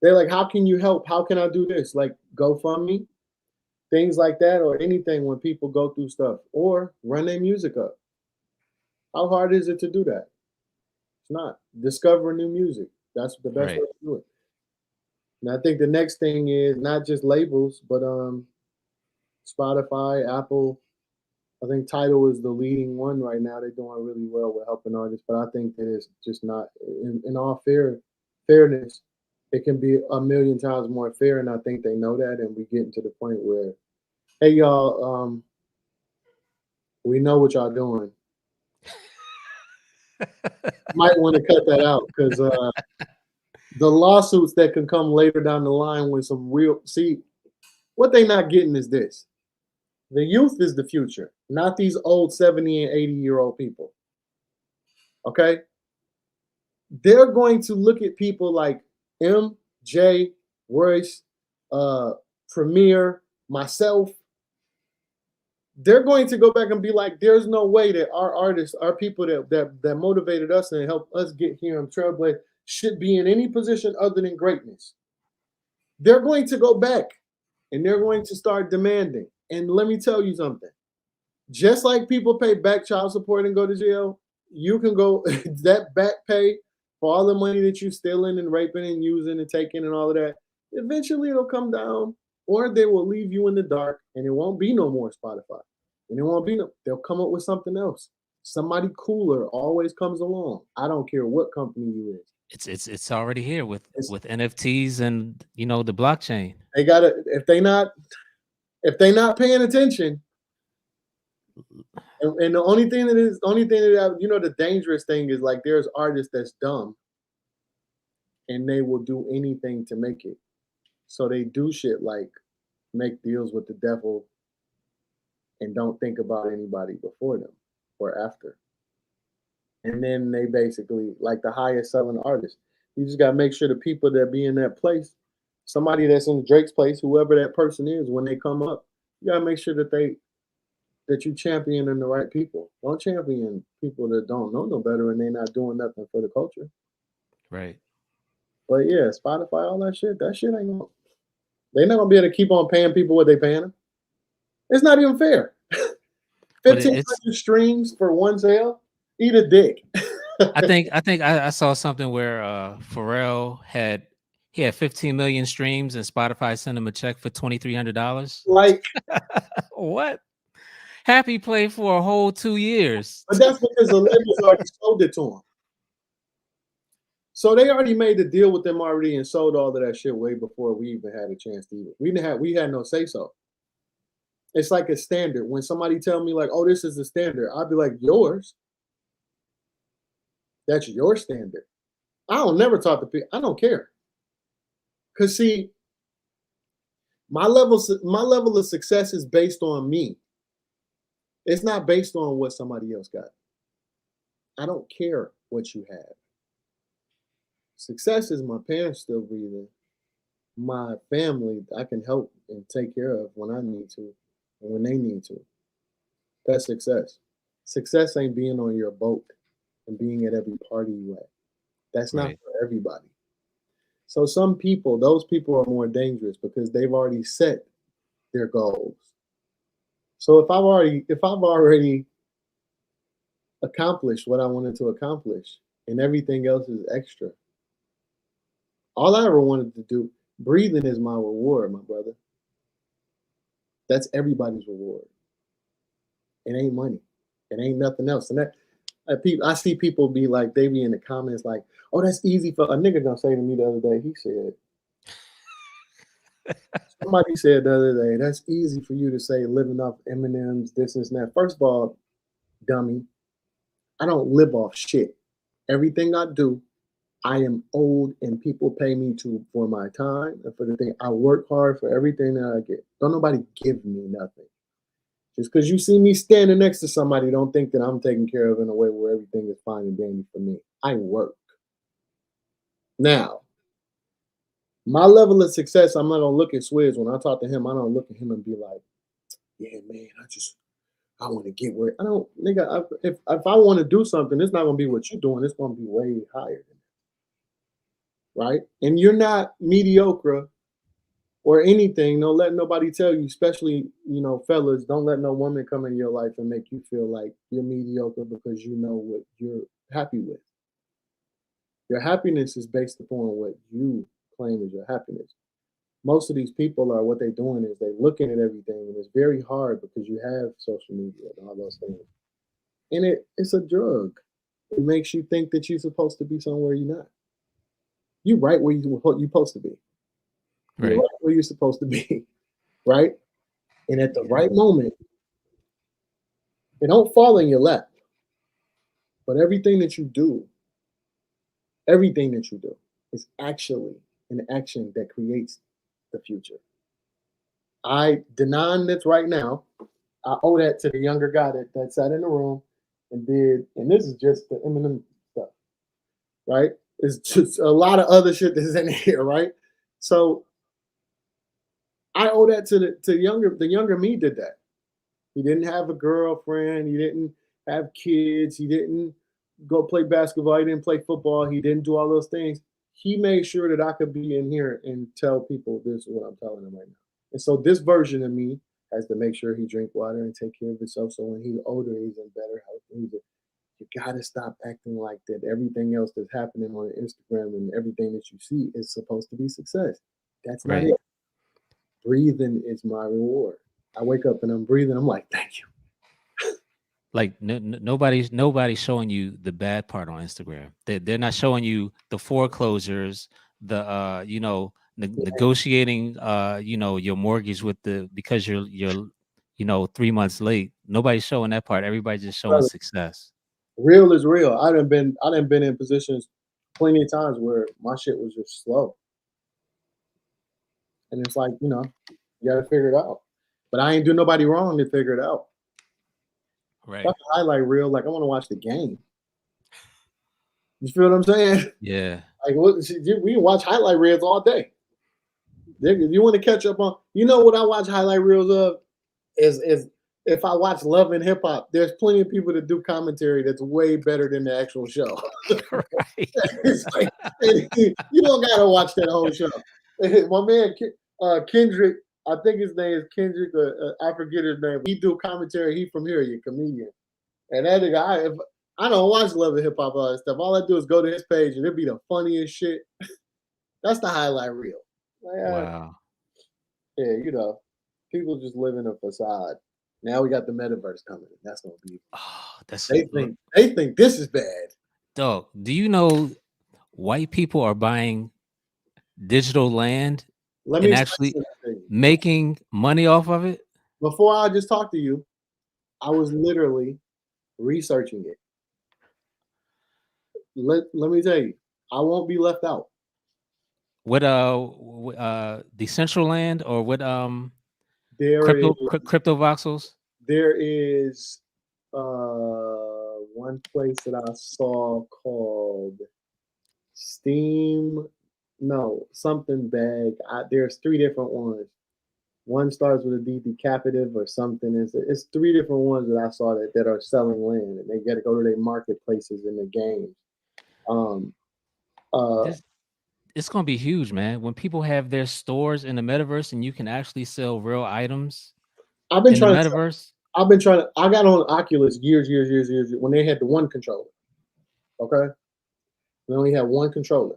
they're like, how can you help? How can I do this? Like GoFundMe, things like that, or anything when people go through stuff, or run their music up. How hard is it to do that? It's not. Discover new music. That's the best Right. way to do it. And I think the next thing is not just labels, but Spotify, Apple. I think Tidal is the leading one right now. They're doing really well with helping artists, but I think that it's just not in all fairness. It can be a million times more fair, and I think they know that. And we getting to the point where, hey y'all, we know what y'all doing. Might want to cut that out because the lawsuits that can come later down the line with some real what they not getting is this: the youth is the future, not these old 70 and 80-year-old people. Okay, they're going to look at people like MJ, Royce, Premier, myself. They're going to go back and be like, there's no way that our artists, our people that motivated us and helped us get here and trailblaze should be in any position other than greatness. They're going to go back and they're going to start demanding. And let me tell you something. Just like people pay back child support and go to jail, you can go that back pay for all the money that you're stealing and raping and using and taking and all of that. Eventually it'll come down, or they will leave you in the dark and it won't be no more Spotify. And it won't be no, they'll come up with something else. Somebody cooler always comes along. I don't care what company you is. It's already here with It's, NFTs and the blockchain. they gotta if they not paying attention. And the only thing that the dangerous thing is like there's artists that's dumb and they will do anything to make it. So they do shit like make deals with the devil and don't think about anybody before them or after. And then they basically like the highest selling artist. You just gotta make sure the people that be in that place, somebody that's in Drake's place, whoever that person is, when they come up, you gotta make sure that you champion in the right people. Don't champion people that don't know no better and they're not doing nothing for the culture. Right. But yeah, Spotify, all that shit ain't gonna, they're not gonna be able to keep on paying people what they paying them. It's not even fair. But 1,500 streams for one sale? Eat a dick. I saw something where Pharrell had 15 million streams and Spotify sent him a check for $2,300. Like, What? Happy played for a whole 2 years. but that's because the labels already sold it to them. So they already made the deal with them already and sold all of that shit way before we even had a chance to eat it. We had no say so. It's like a standard. When somebody tell me like, "Oh, this is the standard," I'd be like, "Yours? That's your standard." I don't never talk to people. I don't care. Cause see, my level of success is based on me. It's not based on what somebody else got. I don't care what you have. Success is my parents still breathing. My family I can help and take care of when I need to and when they need to. That's success. Success ain't being on your boat and being at every party you at. That's not Right. for everybody. So some people, those people are more dangerous because they've already set their goals. So if I've already accomplished what I wanted to accomplish and everything else is extra, all I ever wanted to do, breathing is my reward, my brother. That's everybody's reward. It ain't money. It ain't nothing else. And that I see people be like, they be in the comments like, "Oh, that's easy for a nigga." Gonna say to me the other day. He said, somebody said the other day, "That's easy for you to say, living off M&Ms, this and that." First of all, dummy, I don't live off shit. Everything I do I am old and people pay me for my time and for the thing. I work hard for everything that I get. Don't nobody give me nothing. Just because you see me standing next to somebody, don't think that I'm taken care of in a way where everything is fine and dandy for me. I work. Now, my level of success, I'm not gonna look at Swizz when I talk to him. I don't look at him and be like, "Yeah, man, I want to get where I don't, nigga. If I want to do something, it's not gonna be what you're doing. It's gonna be way higher than that, right? And you're not mediocre or anything. Don't let nobody tell you, especially fellas. Don't let no woman come in your life and make you feel like you're mediocre because you know what you're happy with. Your happiness is based upon what you claim is your happiness. Most of these people are what they're doing is they're looking at everything, and it's very hard because you have social media and all those things. And it's a drug. It makes you think that you're supposed to be somewhere you're not. You right where you're supposed to be. You're Right. right where you're supposed to be, right? And at the right moment, it don't fall in your lap. But everything that you do is actually an action that creates the future. Denaun that's right now, I owe that to the younger guy that sat in the room and did, and this is just the Eminem stuff, right? It's just a lot of other shit that's in here, right? So I owe that to the younger me did that. He didn't have a girlfriend, he didn't have kids, he didn't go play basketball, he didn't play football, he didn't do all those things. He made sure that I could be in here and tell people this is what I'm telling them right now. And so this version of me has to make sure he drink water and take care of himself. So when he's older, he's in better health. You gotta stop acting like that. Everything else that's happening on Instagram and everything that you see is supposed to be success. That's not Right. it. Breathing is my reward. I wake up and I'm breathing. I'm like, thank you. Like nobody's showing you the bad part on Instagram. They're not showing you the foreclosures, the negotiating your mortgage with because you're 3 months late. Nobody's showing that part. Everybody's just showing Brother, success. real is real. I done been in positions plenty of times where my shit was just slow. And it's like, you gotta figure it out. But I ain't do nobody wrong to figure it out. Right. That's a highlight reel. Like I want to watch the game. You feel what I'm saying? Yeah. Like we can watch highlight reels all day. If you want to catch up on, what I watch highlight reels of is if I watch Love and Hip Hop, there's plenty of people that do commentary that's way better than the actual show. Right. It's like, you don't gotta watch that whole show. My man Kendrick, I think his name is Kendrick, I forget his name. He do commentary. He from here, you comedian. And that nigga, if I don't watch Love and Hip Hop, all that stuff. All I do is go to his page and it'd be the funniest shit. That's the highlight reel. Like, Wow. yeah, people just live in a facade. Now we got the metaverse coming. That's gonna be. Oh, that's They think this is bad. dog. Do you know white people are buying digital land Let me and explain actually something to you. making money off of it? Before I just talked to you, I was literally researching it. Let me tell you, I won't be left out. What Decentraland or what There is Cryptovoxels? there is one place that I saw called Steam. No, something bag. There's three different ones. One starts with a D, decapitive or something. It's three different ones that I saw that are selling land, and they got to go to their marketplaces in the games. Um, uh, This It's gonna be huge, man. When people have their stores in the metaverse and you can actually sell real items I've been in the trying to. metaverse. I got on Oculus years when they had the one controller. Okay, they only had one controller,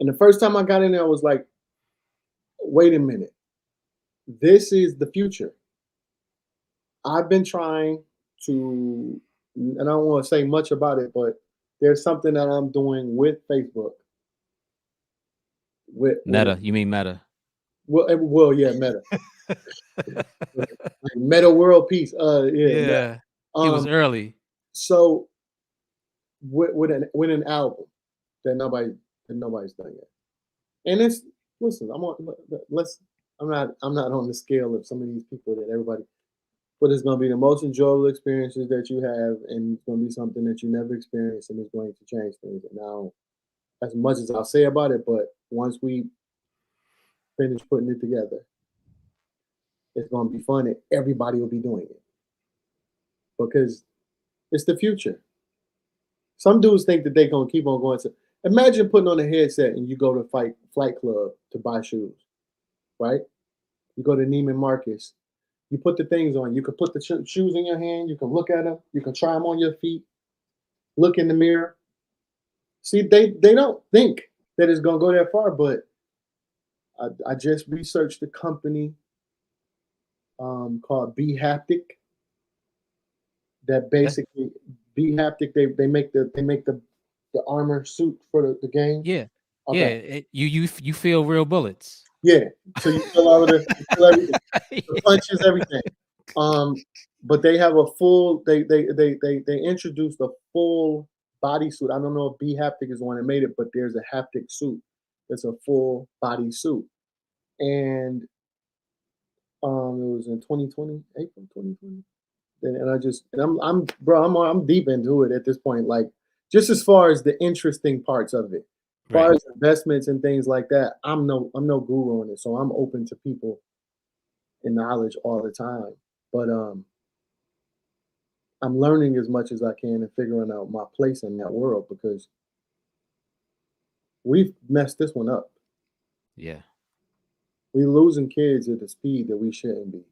and the first time I got in there, I was like, "Wait a minute, this is the future." I've been trying to, and I don't want to say much about it, but there's something that I'm doing with Facebook. With Meta, you mean Meta? yeah, Meta, Meta World Peace. Yeah, Meta. Yeah, it was Um, early. so with an album. that nobody's done yet. And it's listen, I'm not on the scale of some of these people that everybody, but it's gonna be the most enjoyable experiences that you have, and it's gonna be something that you never experienced, and it's going to change things. And now, as much as I'll say about it, but once we finish putting it together, it's gonna be fun, and everybody will be doing it because it's the future. Some dudes think that they're gonna keep on going to. Imagine putting on a headset and you go to Flight Club to buy shoes, right? You go to Neiman Marcus. You put the things on. You can put the shoes in your hand. You can look at them. You can try them on your feet. Look in the mirror. See, they don't think that it's gonna go that far, but I just researched a company called Be Haptic that That's, basically Be Haptic they make the armor suit for the game. yeah, yeah. Okay, You feel real bullets. yeah. So you feel all of you feel everything, the punches, everything. Um, but they have a full. They introduced a full bodysuit. I don't know if B Haptic is the one that made it, but there's a haptic suit. It's a full body suit, and it was in 2020, April 2020. And I just, and I'm, bro, I'm deep into it at this point. Like, just as far as the interesting parts of it, as far Right. as investments and things like that, I'm no guru on it, so I'm open to people and knowledge all the time. But I'm learning as much as I can and figuring out my place in that world because we've messed this one up. Yeah. We're losing kids at the speed that we shouldn't be.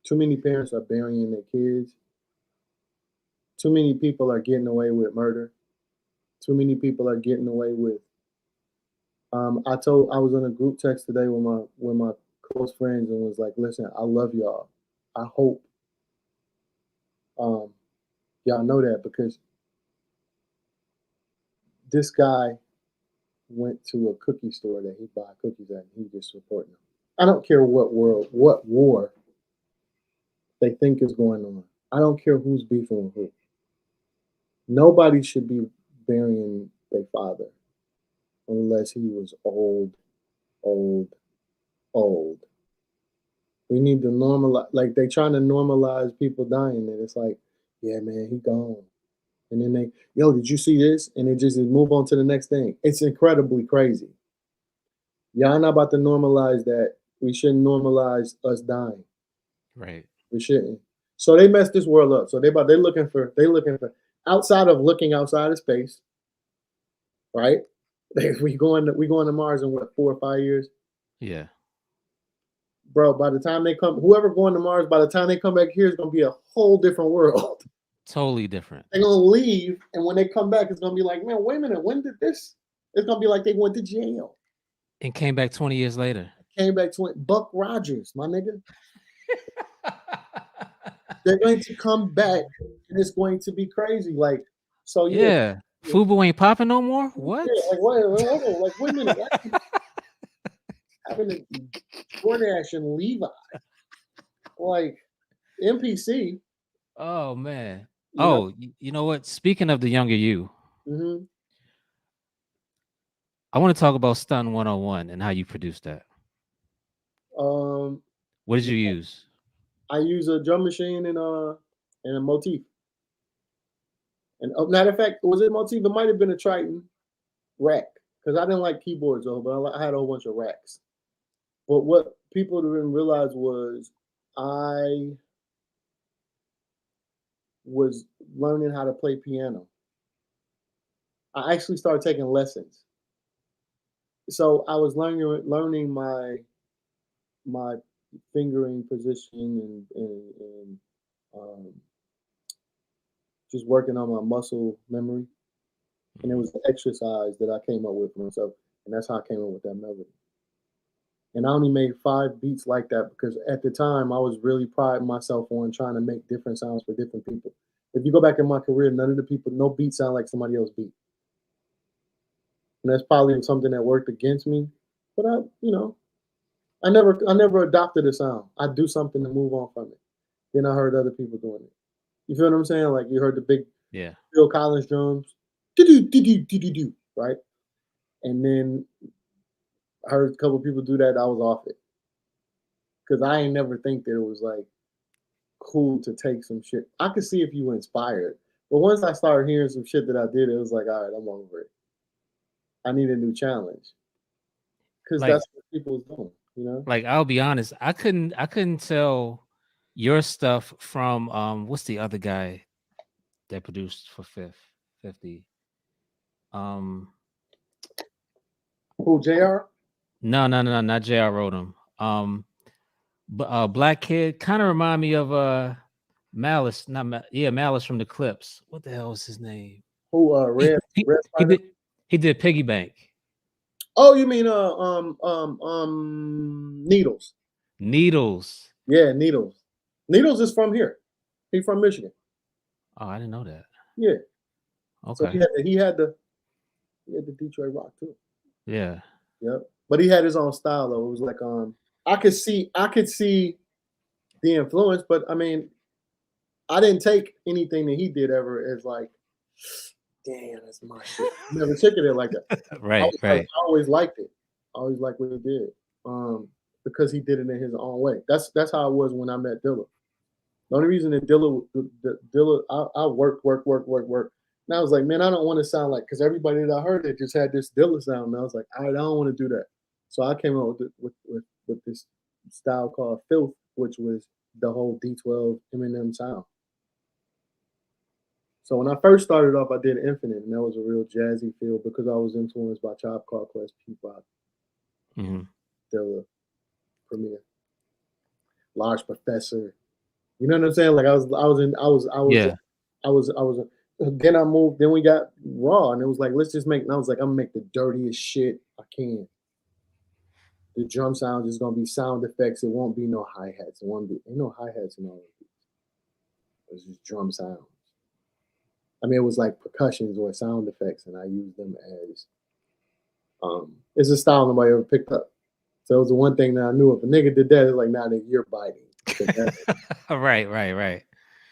Too many parents are burying their kids. Too many people are getting away with murder. Too many people are getting away with. I was on a group text today with my close friends and was like, listen, I love y'all. I hope um, y'all know that because this guy went to a cookie store that he buy cookies at, and he just supporting them. I don't care what war they think is going on. I don't care who's beefing with who. Nobody should be burying their father unless he was old, old, old. We need to normalize, like they trying to normalize people dying, and it's like, yeah, man, he gone. And then yo, did you see this? And they just move on to the next thing. It's incredibly crazy. Y'all not about to normalize that. We shouldn't normalize us dying. Right. We shouldn't. So they messed this world up. So they looking for outside of looking outside of space, right? We going to Mars in what 4 or 5 years, Yeah. bro. By the time they come, whoever going to Mars, by the time they come back here, it's gonna be a whole different world. Totally different. They're gonna leave, and when they come back, it's gonna be like, man, wait a minute, when did this? It's gonna be like they went to jail, And came back 20 years later. came back to it. Buck Rogers, my nigga. They're going to come back, and it's going to be crazy. Like, so yeah, Yeah. yeah, Fubu ain't popping no more. What? yeah, like wait a minute, having a DoorDash and Levi, like MPC, Oh man. you know. Oh, you know what? Speaking of the younger you, hmm I want to talk about Stun 101 and how you produced that. Um, What did you use? I use a drum machine and a motif. And matter of fact, was it motif? It might have been a Triton rack because I didn't like keyboards though, but I had a whole bunch of racks. But what people didn't realize was I was learning how to play piano. I actually started taking lessons. So I was learning my fingering position and um, just working on my muscle memory. And it was an exercise that I came up with for myself, and that's how I came up with that melody. And I only made 5 beats like that because at the time I was really priding myself on trying to make different sounds for different people. If you go back in my career, none of the people, no beat sound like somebody else's beat. And that's probably something that worked against me. But I never adopted a sound. I do something to move on from it. Then I heard other people doing it. You feel what I'm saying? Like you heard the big Yeah. Phil Collins drums. do, right? And then I heard a couple people do that. I was off it because I ain't never think that it was like cool to take some shit. I could see if you were inspired, but once I started hearing some shit that I did, it was like, all right, I'm over it. I need a new challenge because Like that's what people's doing, you know. like I'll be honest, I couldn't tell your stuff from what's the other guy that produced for Fifth 50? Um Who Jr. no, not J.R. Rodham. Black Kid kind of remind me of Malice, Malice from the Clips. What the hell was his name? Who Red He Spider? did he did Piggy Bank. Oh, you mean Needles? Needles. Yeah, Needles. Needles is from here. He's from Michigan. Oh, I didn't know that. Yeah. So Okay. he had the Detroit Rock too. Yeah. Yep. But he had his own style though. It was like I could see the influence, but I mean, I didn't take anything that he did ever as like, damn, that's my shit. I never took it like that. I Right, was like, right. I always liked it. I always liked what he did. Because he did it in his own way. That's how I was when I met Dilla. The only reason that Dilla, I worked. And I was like, man, I don't want to sound like, because everybody that I heard it just had this Dilla sound. And I was like, all right, I don't want to do that. So I came up with this style called Filth, which was the whole D12 Eminem sound. So when I first started off, I did Infinite, and that was a real jazzy feel because I was influenced by Chop Call Quest, P-Pop, Hmm. Dilla, Premier, Large Professor. You know what I'm saying? Like Yeah. I was. Then I moved. Then we got Raw, and it was like, let's just make. And I was like, I'm gonna make the dirtiest shit I can. The drum sound is gonna be sound effects. It won't be no hi hats. It won't be ain't no hi hats in all of these. It's just drum sounds. I mean, it was like percussions or sound effects, and I used them as it's a style nobody ever picked up. So it was the one thing that I knew if a nigga did that, it's like, nah, nigga, you're biting. Right.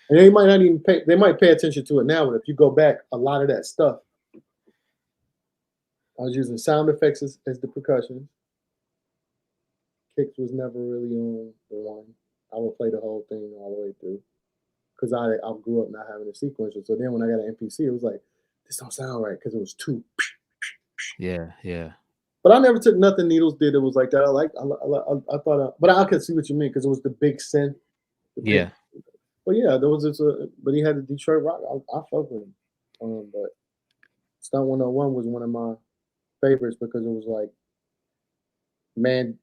And they might not even pay. They might pay attention to it now, but if you go back, a lot of that stuff, I was using sound effects as the percussion. Kicks was never really on the one. I would play the whole thing all the way through because I grew up not having a sequencer. So then when I got an MPC, it was like this don't sound right because it was too. Yeah. But I never took nothing Needles did. It was like that. I thought, but I could see what you mean because it was the big synth. Yeah. But yeah, there was this. But he had the Detroit Rock. I fuck with him. But Stunt 101 was one of my favorites because it was like, man,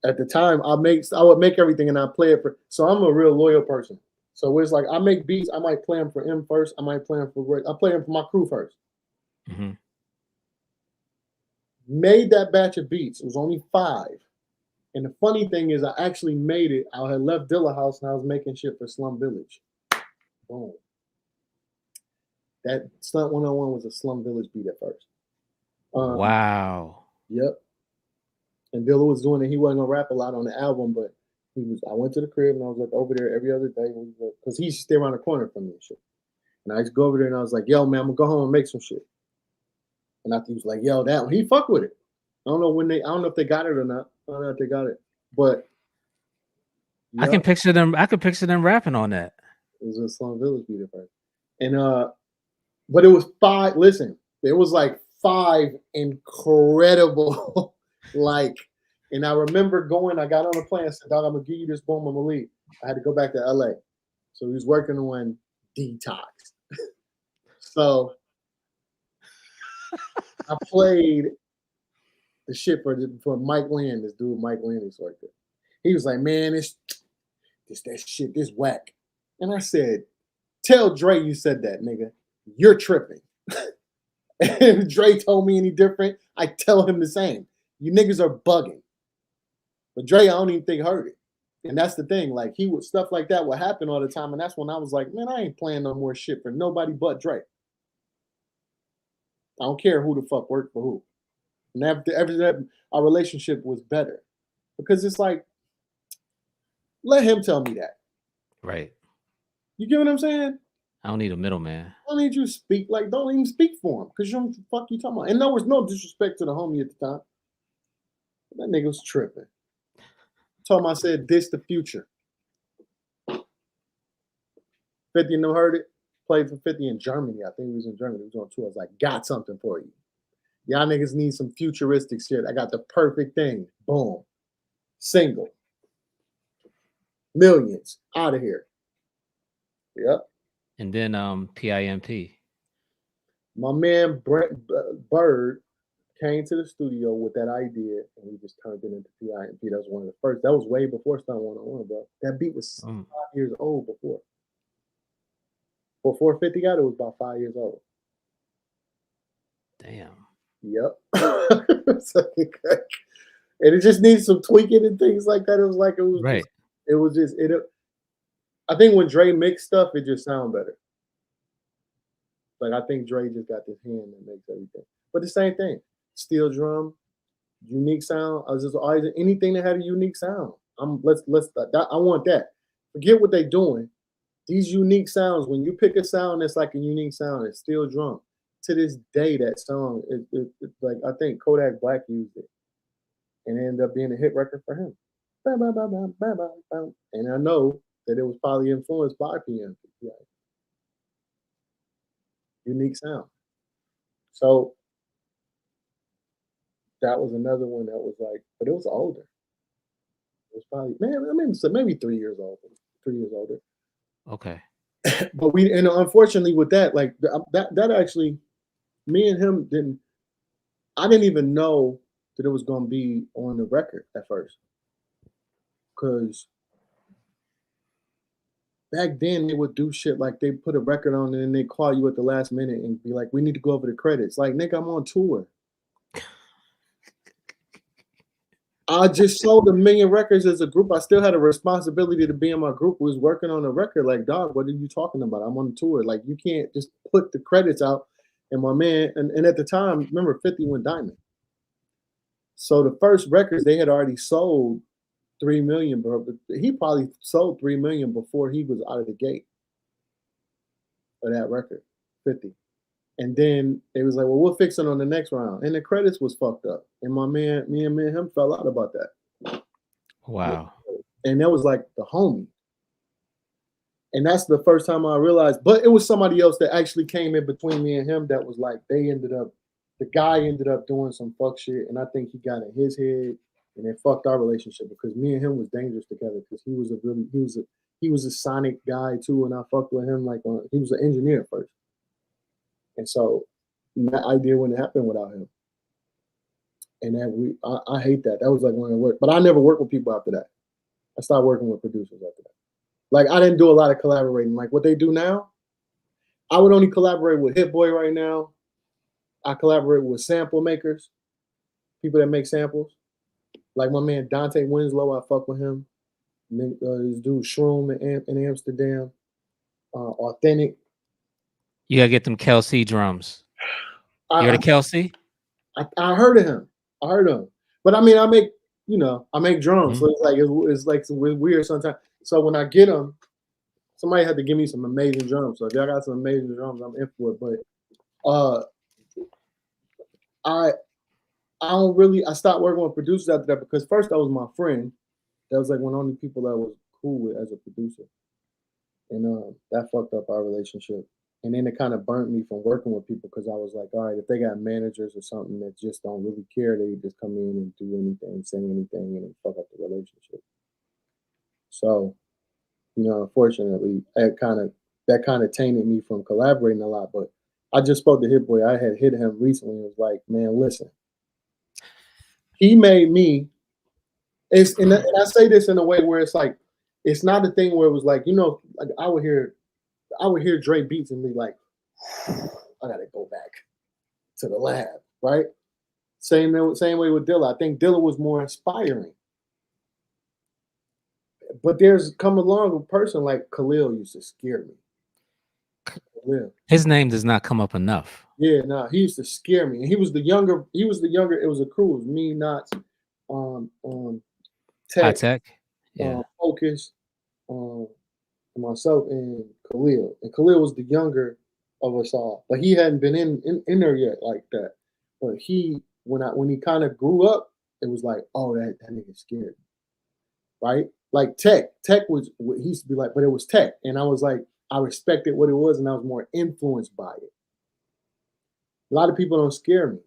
at the time I would make everything and I play it for. So I'm a real loyal person. So it's like I make beats. I might play them for him first. I might play them for Rick. I play them for my crew first. Hmm. Made that batch of beats. It was only 5. And the funny thing is, I actually made it. I had left Dilla House and I was making shit for Slum Village. Boom. That Stunt 101 was a Slum Village beat at first. Wow. Yep. And Dilla was doing it. He wasn't gonna rap a lot on the album, but he was. I went to the crib and I was like over there every other day because he used to stay around the corner from me and shit. And I used to go over there and I was like, "Yo, man, I'm gonna go home and make some shit." And I think he was like, "Yo, that one." He fucked with it. I don't know if they got it or not. I don't know if they got it, but I can picture them. I could picture them rapping on that. it was a Slum Village beat at first. And but it was 5. Listen, there was like 5 incredible, like. And I remember I got on a plane. I said, "Dog, I'm gonna give you this boom. I'm gonna leave." I had to go back to LA, so he was working on Detox. So I played the shit for Mike Land. This dude, Mike Land, is like that. He was like, "Man, this that shit, this whack." And I said, "Tell Dre you said that, nigga. You're tripping." And if Dre told me any different, I tell him the same. You niggas are bugging. But Dre, I don't even think heard it. And that's the thing. Like stuff like that would happen all the time. And that's when I was like, man, I ain't playing no more shit for nobody but Dre. I don't care who the fuck worked for who. And after that, our relationship was better. Because it's like, let him tell me that. Right. You get what I'm saying? I don't need a middleman. I don't need you to speak. Like, don't even speak for him because you don't fuck you talking about. And there was no disrespect to the homie at the time. That nigga was tripping. Told him I said, this the future. 50 never heard it. Played for 50 in Germany. I think he was in Germany. He was on tour. I was like, got something for you. Y'all niggas need some futuristic shit. I got the perfect thing. Boom. Single. Millions. Out of here. Yep. And then PIMP. My man Brett Bird came to the studio with that idea and we just turned it into PIMP. That was one of the first. That was way before Stunt 101, bro. That beat was 5 years old before. Before 50 got it, was about 5 years old. Damn. Yep. And it just needs some tweaking and things like that. It was right. I think when Dre mixed stuff, it just sound better. Like I think Dre just got this hand that makes everything. But the same thing, steel drum, unique sound. I was just always anything that had a unique sound. I want that. Forget what they doing. These unique sounds. When you pick a sound that's like a unique sound, it's steel drum. To this day, that song, like I think Kodak Black used it, and it ended up being a hit record for him. And I know that it was probably influenced by PMP. Yeah. Unique sound. So that was another one that was like, but it was older. It was probably maybe 3 years old. 3 years older. Okay. But unfortunately with that, like that actually, me and him I didn't even know that it was gonna be on the record at first. Cause back then they would do shit like they put a record on and then they call you at the last minute and be like, we need to go over the credits. Like, nigga, I'm on tour. I just sold 1 million records as a group. I still had a responsibility to be in my group who was working on a record. Like, dog, what are you talking about? I'm on tour. Like, you can't just put the credits out. And my man, and at the time, remember 50 went diamond. So the first records, they had already sold 3 million, bro. But he probably sold 3 million before he was out of the gate for that record, 50. And then they was like, well, we'll fix it on the next round. And the credits was fucked up. And my man, me and him fell out about that. Wow. And that was like the homie. And that's the first time I realized, but it was somebody else that actually came in between me and him that was like, the guy ended up doing some fuck shit. And I think he got in his head and it fucked our relationship because me and him was dangerous together because he was a sonic guy too. And I fucked with him like he was an engineer first. And so that idea wouldn't happen without him. And then I hate that. That was like when I worked. But I never worked with people after that. I started working with producers after that. Like I didn't do a lot of collaborating. Like what they do now, I would only collaborate with Hit Boy right now. I collaborate with sample makers, people that make samples. Like my man Dante Winslow, I fuck with him. This dude Shroom in Amsterdam. Authentic. You gotta get them Kelsey drums. You heard of Kelsey? I heard of him. But I mean, I make drums, so it's like some weird sometimes. So when I get them, somebody had to give me some amazing drums. So if y'all got some amazing drums, I'm in for it. But I don't really. I stopped working with producers after that because first that was my friend. That was like one of the only people that I was cool with as a producer, and that fucked up our relationship. And then it kind of burnt me from working with people because I was like, all right, if they got managers or something that just don't really care, they just come in and do anything, say anything, and fuck up the relationship. So, unfortunately, that kind of tainted me from collaborating a lot. But I just spoke to Hit Boy. I had hit him recently and was like, man, listen. He made me. And I say this in a way where it's like, it's not a thing where it was like, like I would hear Dre beats and be like, I gotta go back to the lab, right? Same way with Dilla. I think Dilla was more inspiring. But there's come along a person like Khalil used to scare me. Khalil. His name does not come up enough. Yeah, no, he used to scare me. And he was the younger, it was a crew. It was me, Knots, Haptic. Yeah. Focus, myself and Khalil. And Khalil was the younger of us all, but he hadn't been in there yet like that. But he when he kind of grew up, it was like, oh, that nigga scared, right? Like Tech was he used to be like, but it was Tech, and I was like, I respected what it was, and I was more influenced by it. A lot of people don't scare me.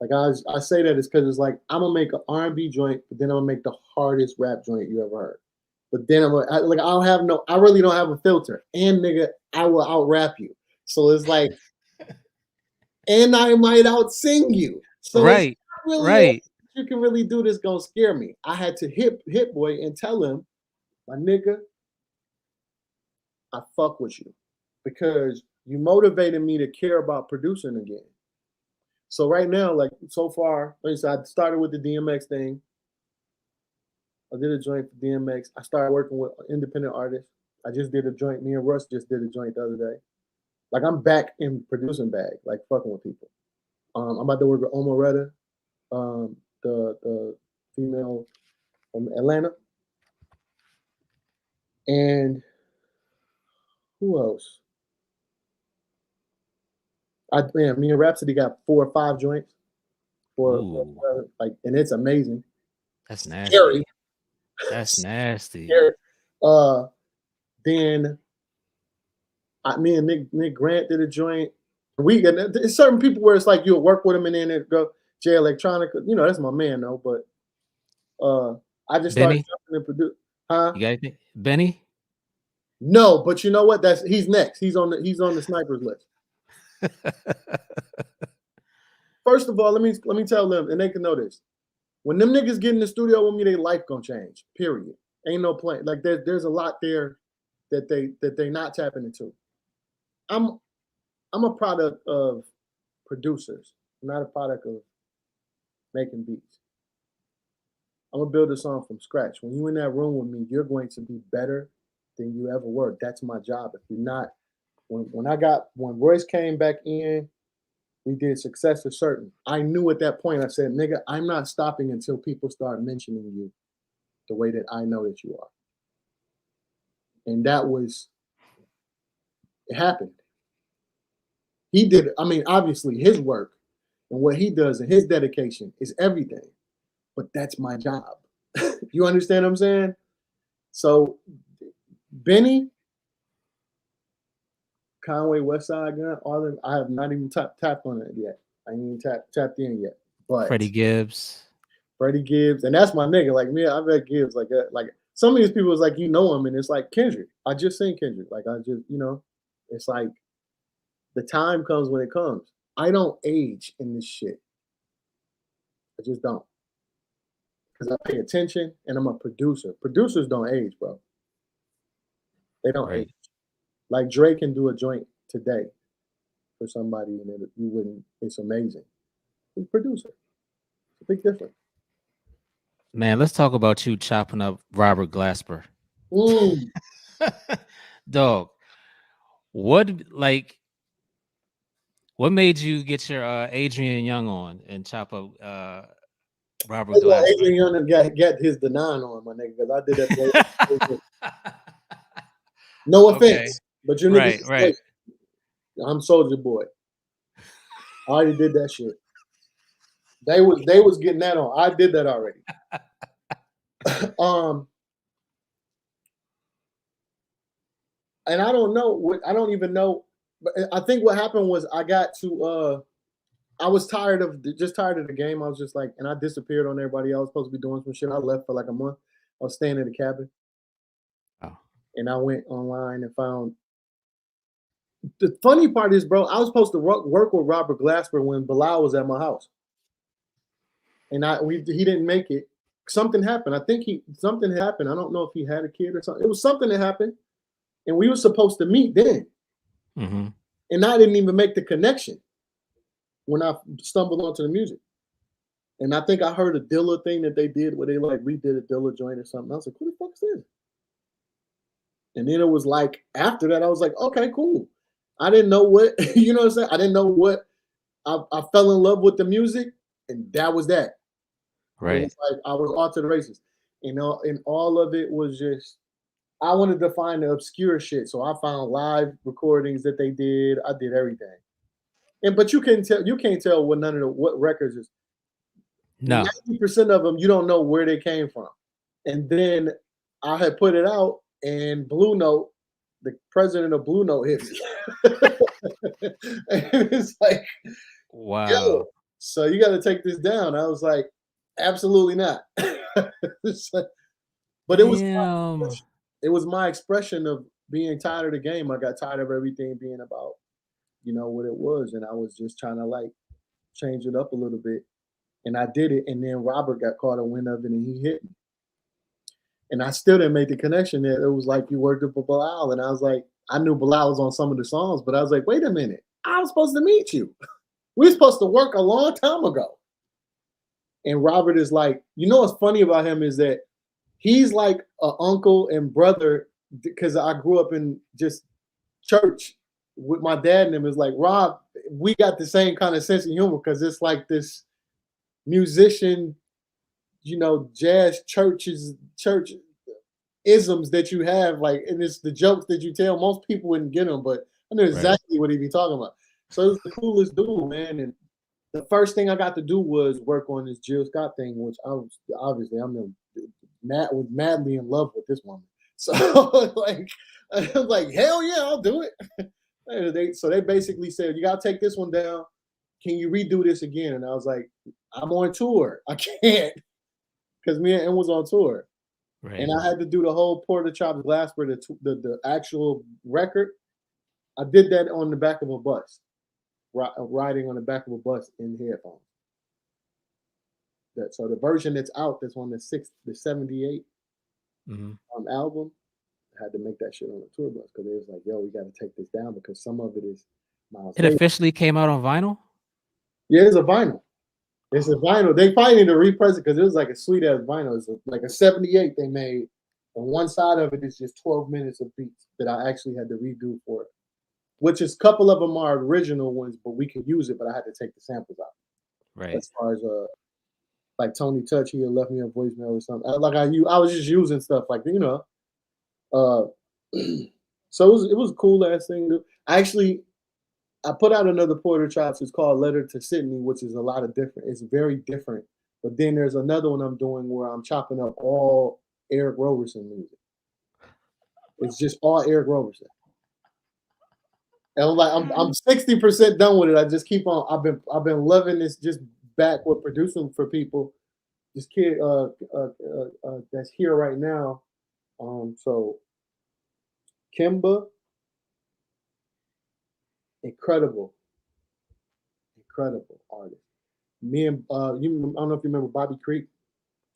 Like I say that is because it's like I'm gonna make an R&B joint, but then I'm gonna make the hardest rap joint you ever heard. But then like I really don't have a filter, and nigga, I will out rap you. So it's like, and I might out sing you. So it's Right. not really Right. you can really do this gonna scare me. I had to hit boy and tell him, my nigga, I fuck with you because you motivated me to care about producing again. So right now, like so far, like I said, I started with the DMX thing. I did a joint for DMX. I started working with independent artists. I just did a joint. Me and Russ just did a joint the other day. Like I'm back in producing bag, like fucking with people. I'm about to work with Omoretta, the female from Atlanta, and who else? Me and Rhapsody got 4 or 5 joints Ooh, like, and it's amazing. that's Scary, nasty. That's nasty. scary. Uh, then me and Nick Grant did a joint. And there's certain people where it's like you'll work with them and then it go Jay Electronica. You know, that's my man though. But I just started Benny, jumping and produce. Huh? you got anything? Benny? No, but you know what? He's next. He's on the snipers list. First of all, let me tell them, and they can know this. When them niggas get in the studio with me, their life gonna change. Period. Ain't no plan. Like there's a lot there that they not tapping into. I'm a product of producers. I'm not a product of making beats. I'm gonna build a song from scratch. When you in that room with me, you're going to be better than you ever were. That's my job. If you're not, when Royce came back in, we did Success is Certain. I knew at that point, I said, nigga, I'm not stopping until people start mentioning you the way that I know that you are. And it happened. He did, I mean, obviously his work and what he does and his dedication is everything. But that's my job. You understand what I'm saying? So Benny, Conway, Westside Gun, all of them, I have not even tapped on it yet. I ain't even tapped in yet. But Freddie Gibbs. Freddie Gibbs, and that's my nigga. Like me, I bet Gibbs like that. Like some of these people is like you know him, and it's like Kendrick. I just seen Kendrick. Like I just it's like the time comes when it comes. I don't age in this shit. I just don't because I pay attention and I'm a producer. Producers don't age, bro. They don't Right. age. Like Drake can do a joint today for somebody, and you wouldn't. It's amazing. He's a producer. It's a big difference. Man, let's talk about you chopping up Robert Glasper. Mm. Dog, what made you get your Adrian Young on and chop up Robert That's why Glasper? Adrian Young got his Denaun on, my nigga, because I did that. No Okay. offense, but you Right, niggas right. I'm Soldier Boy. I already did that shit. They was getting that on. I did that already. And I don't know what I don't even know. But I think what happened was I got to I was tired of the game. I was just like, and I disappeared on everybody. I was supposed to be doing some shit. I left for like a month. I was staying in the cabin. Oh. And I went online and found the funny part is, bro, I was supposed to work with Robert Glasper when Bilal was at my house. And he didn't make it. Something happened. I think something happened. I don't know if he had a kid or something. It was something that happened. And we were supposed to meet then. Mm-hmm. And I didn't even make the connection when I stumbled onto the music. And I think I heard a Dilla thing that they did where they like redid a Dilla joint or something. I was like, who the fuck is this? And then it was like, after that, I was like, okay, cool. I didn't know what, you know what I'm saying? I didn't know what, I fell in love with the music and that was that. Right. It was like, I was off to the races. You know, and all of it was just, I wanted to find the obscure shit, so I found live recordings that they did. I did everything, and but you can't tell what none of the what records is. No. 90% of them you don't know where they came from, and then I had put it out, and Blue Note, the president of Blue Note, hit me, and it's like, yo, Wow. so you got to take this down. I was like, absolutely not. It's like- but Damn. it was my expression of being tired of the game. I got tired of everything being about, what it was, and I was just trying to like change it up a little bit, and I did it. And then Robert got caught a wind of it, and he hit me, and I still didn't make the connection that it was like you worked with Bilal, and I was like, I knew Bilal was on some of the songs, but I was like, wait a minute, I was supposed to meet you. We were supposed to work a long time ago. And Robert is like, what's funny about him is that he's like an uncle and brother because I grew up in just church with my dad and him. Is like, Rob, we got the same kind of sense of humor because it's like this musician, jazz church isms that you have, like, and it's the jokes that you tell. Most people wouldn't get them, but I know exactly what he be talking about. So it's the coolest dude, man. And the first thing I got to do was work on this Jill Scott thing, which I was obviously was madly in love with this woman. So like I was like, hell yeah, I'll do it. So they basically said, you gotta take this one down. Can you redo this again? And I was like, I'm on tour. I can't, because me and M was on tour. Right. And I had to do the whole Porter Chop Glasper, the actual record. I did that on the back of a bus, riding on the back of a bus in headphones. So the version that's out, that's on the 78 album, I had to make that shit on a tour bus because it was like, yo, we got to take this down because some of it is Miles. It officially came out on vinyl? Yeah, it's a vinyl. It's a vinyl. They probably need to repress it because it was like a sweet ass vinyl. It's like a 78 they made. And one side of it is just 12 minutes of beats that I actually had to redo for it. Which is a couple of them are original ones, but we can use it, but I had to take the samples out. Right. As far as like Tony Touch, he had left me a voicemail or something. Like I was just using stuff like so it was a cool ass thing. I put out another Porter Chops. It's called Letter to Sydney, which is a lot of different. It's very different. But then there's another one I'm doing where I'm chopping up all Eric Roberson music. It's just all Eric Roberson. And I'm 60% done with it. I just keep on. I've been loving this just back with producing for people. This kid that's here right now. So Kimba, incredible artist. Me and I don't know if you remember Bobby Creek.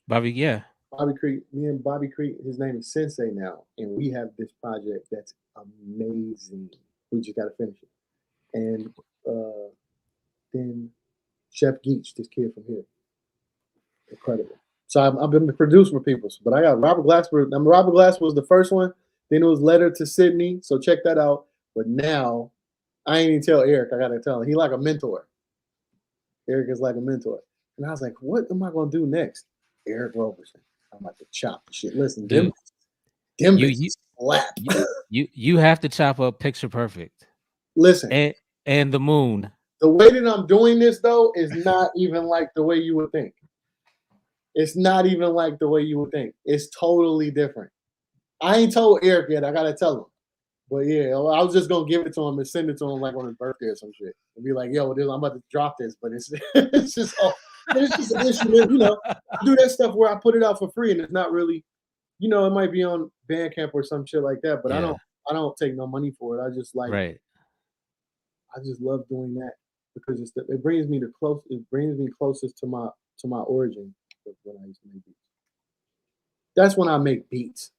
Bobby, yeah. Bobby Creek, me and Bobby Creek, his name is Sensei now, and we have this project that's amazing. We just got to finish it. And then Chef Geach, this kid from here, incredible. So I've been producing for people, but I got Robert Glasper. Robert Glasper was the first one. Then it was Letter to Sydney, so check that out. But now I ain't even tell Eric. I gotta tell him. He like a mentor. Eric is like a mentor, and I was like, what am I gonna do next? Eric Roberson. I'm about to chop the shit. Listen, Dude, them slap. You have to chop up Picture Perfect. Listen, and The Moon. The way that I'm doing this though is not even like the way you would think. It's not even like the way you would think. It's totally different. I ain't told Eric yet. I gotta tell him. But yeah, I was just gonna give it to him and send it to him like on his birthday or some shit, and be like, "Yo, I'm about to drop this," but it's it's just an issue. I do that stuff where I put it out for free, and it's not really, it might be on Bandcamp or some shit like that. But I don't take no money for it. I just like, right. I just love doing that because it brings me closest to my origin of when I used to make beats. That's when I make beats.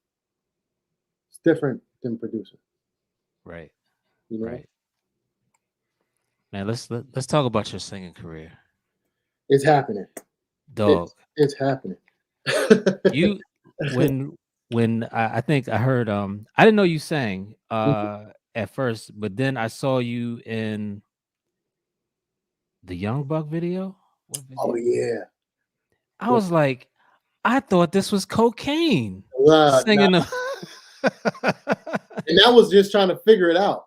It's different than producing. Right. Right. Man, let's talk about your singing career. It's happening. Dog. It's happening. You when I think I heard I didn't know you sang at first, but then I saw you in the Young Buck video. What video? Oh yeah. I was like, I thought this was cocaine. Nah, singing nah. And that was just trying to figure it out.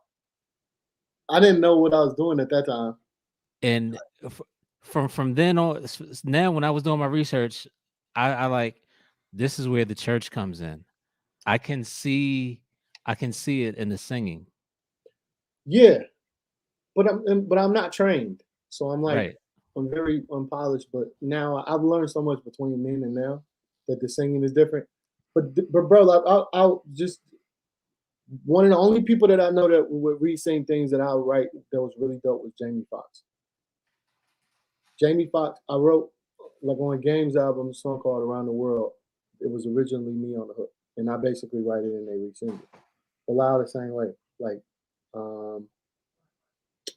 I didn't know what I was doing at that time. And from then on, now when I was doing my research, I like this is where the church comes in. I can see it in the singing. Yeah, but I'm not trained, so I'm like Right. I'm very unpolished. But now I've learned so much between then and now that the singing is different. But bro, like, I'll just one of the only people that I know that would re-sing things that I'll write that was really dope was Jamie Foxx. Jamie Foxx, I wrote like on a Games album a song called Around the World. It was originally me on the hook. And I basically write it and they re-sing it. Allow the same way. Like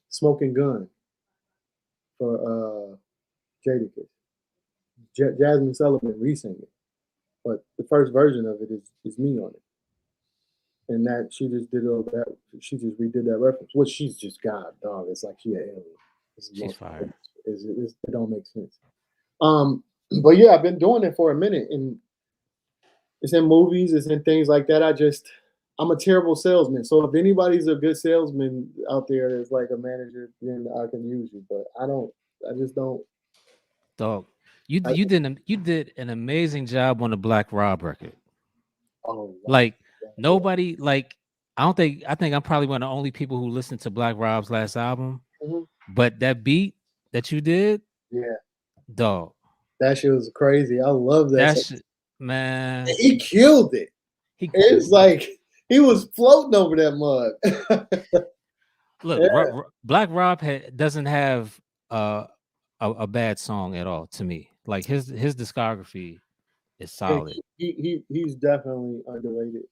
Smoking Gun for Jadakiss. Jasmine Sullivan re-sing it. But the first version of it is me on it. And that she just did all that. She just redid that reference, which she's just God, dog. It's like she an alien. She's fire. It don't make sense. But yeah, I've been doing it for a minute, and it's in movies, it's in things like that. I'm a terrible salesman. So if anybody's a good salesman out there that's like a manager, then I can use you. But I just don't. Dog, I, you did an amazing job on the Black Rob record. oh wow. Like nobody like I think I'm probably one of the only people who listened to Black Rob's last album. Mhm. But that beat that you did, Yeah, dog, that shit was crazy. I love that. that shit, man. He killed it. He It's like he was floating over that mud. look, Yeah. Black Rob doesn't have a bad song at all to me. Like his discography is solid. He's definitely underrated.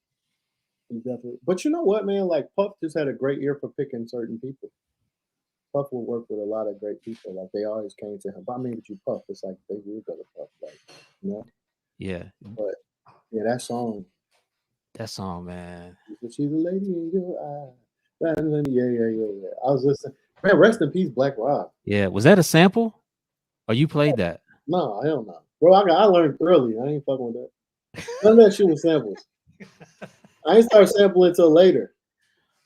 He's definitely. But you know what, man? Like Puff just had a great ear for picking certain people. Puff will work with a lot of great people. Like they always came to him. But I mean, with you Puff, it's like they will go to Puff, like you know. Yeah, But yeah, that song. that song, man. She's a lady in your eye. Yeah. I was listening. Man, rest in peace, Black Rob. Yeah, was that a sample? Or you played that? No, hell no, bro. I learned early. I ain't fucking with that. None of that shit was samples. I ain't started sampling until later.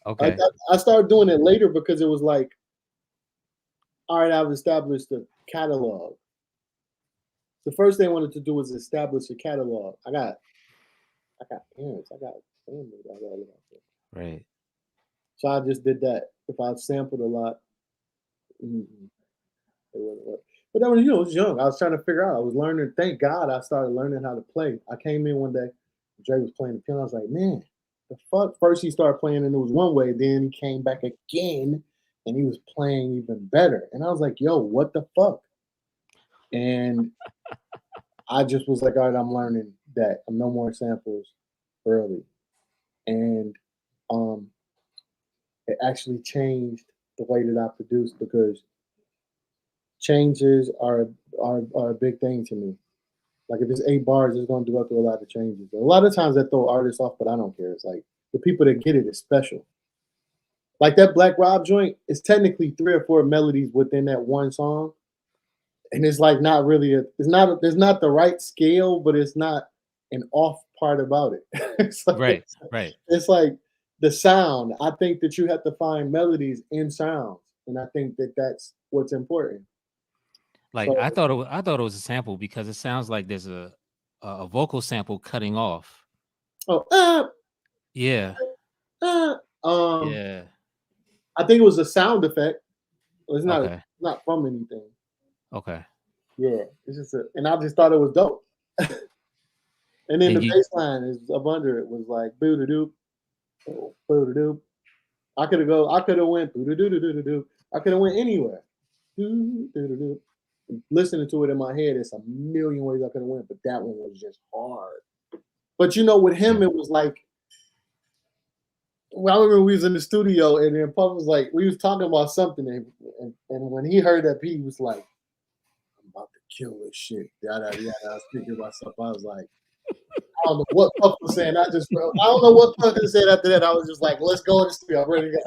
Okay. I started doing it later because it was like, all right, I've established a catalog. The first thing I wanted to do was establish a catalog. I got parents. I got family. I got to look after. Right. So I just did that. If I sampled a lot, it wouldn't work. But then, I was young. I was trying to figure out. I was learning. Thank God I started learning how to play. I came in one day. Dre was playing the piano. I was like, man, the fuck? First he started playing and it was one way. Then he came back again and he was playing even better. And I was like, yo, what the fuck? And I just was like, all right, I'm learning that. No more samples early. And it actually changed the way that I produce because changes are a big thing to me. Like if it's 8 bars, it's gonna go through a lot of changes. A lot of times that throw artists off, but I don't care. It's like the people that get it is special. Like that Black Rob joint is technically 3 or 4 melodies within that one song, and it's like not really there's not the right scale, but it's not an off part about it. Right. Right. It's like the sound. I think that you have to find melodies in sounds, and I think that that's what's important. Like So, I thought it was a sample because it sounds like there's a vocal sample cutting off. oh, Yeah. uh, um, Yeah. I think it was a sound effect. It's Okay. not from anything. Okay. Yeah, it's just and I just thought it was dope. And then And the you bass line is up under it was like boo doo doo, boo doo doo. I could have went boo doo doo doo doo doo. I could have went anywhere. Doo doo doo doo. Listening to it in my head, it's a million ways I could have went, but that one was just hard. But with him, it was like, well, I remember we was in the studio and then Puff was like, we was talking about something, and when he heard that beat, he was like, I'm about to kill this shit. Yada yada. I was thinking about myself. I was like, I don't know what Puff was saying. I don't know what Puff said after that. I was just like, let's go in the studio. I'm ready to go.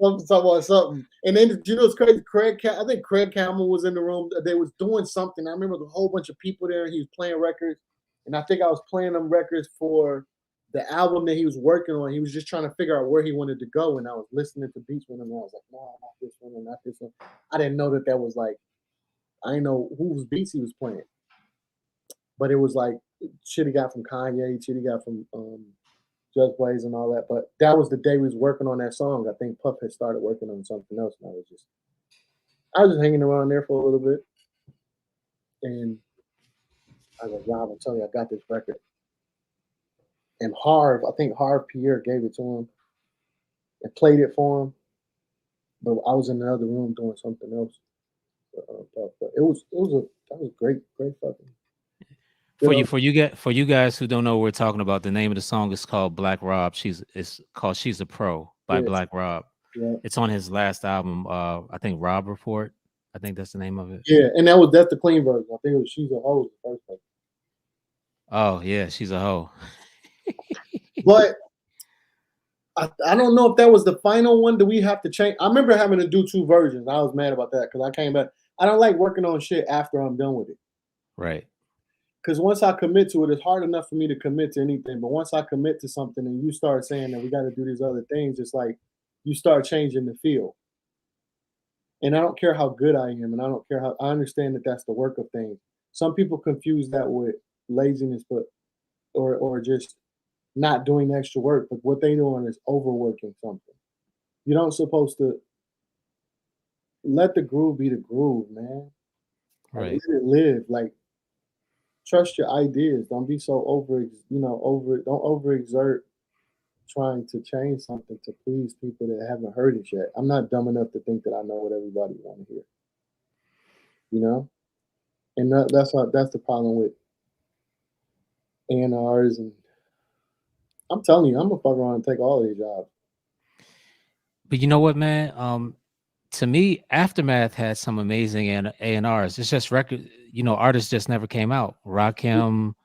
Puff was talking about something. And then, it's crazy? I think Craig Campbell was in the room. They was doing something. I remember a whole bunch of people there. He was playing records. And I think I was playing them records for the album that he was working on, he was just trying to figure out where he wanted to go. And I was listening to beats with him, and I was like, no, not this one, and not this one. I didn't know that was like, I didn't know whose beats he was playing, but it was like shit he got from Kanye, shit he got from Just Blaze and all that. But that was the day we was working on that song. I think Puff had started working on something else, and I was just hanging around there for a little bit, and I was like, Rob, I'm telling you, I got this record. And I think Harv Pierre gave it to him and played it for him. But I was in another room doing something else. But it was great fucking. For you guys who don't know what we're talking about, the name of the song is called Black Rob. It's called She's a Pro by Black Rob. Yeah. It's on his last album, I think Rob Report. I think that's the name of it. Yeah, and that's the clean version. I think it was She's a Hoe, the first one. Oh yeah, She's a Hoe. But I don't know if that was the final one. Do we have to change? I remember having to do 2 versions. I was mad about that because I came back. I don't like working on shit after I'm done with it. Right. Because once I commit to it, it's hard enough for me to commit to anything. But once I commit to something and you start saying that we got to do these other things, it's like you start changing the feel. And I don't care how good I am, and I don't care how I understand that that's the work of things. Some people confuse that with laziness, or just not doing extra work. But what they doing is overworking something. You don't supposed to let the groove be the groove, man. Right. Like, let it live. Like, trust your ideas. Don't be so don't overexert trying to change something to please people that haven't heard it yet. I'm not dumb enough to think that I know what everybody want to hear. You know? And that's the problem with A&Rs, and I'm telling you, I'm gonna fuck around and take all these jobs. But you know what, man? To me, Aftermath had some amazing A&Rs. It's just record, artists just never came out. Rakim,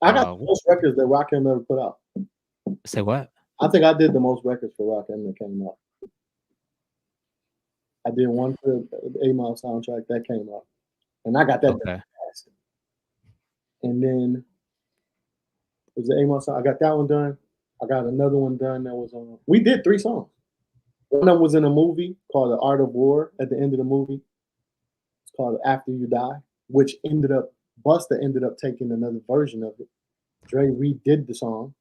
I got the most records that Rakim ever put out. Say what? I think I did the most records for Rakim that came out. I did one for the 8 Mile soundtrack that came out, and I got that done fast. And then it was the 8 Mile sound. I got that one done. I got another one done that was on. We did 3 songs. One of them was in a movie called The Art of War. At the end of the movie, it's called After You Die, which Busta ended up taking another version of it. Dre redid the song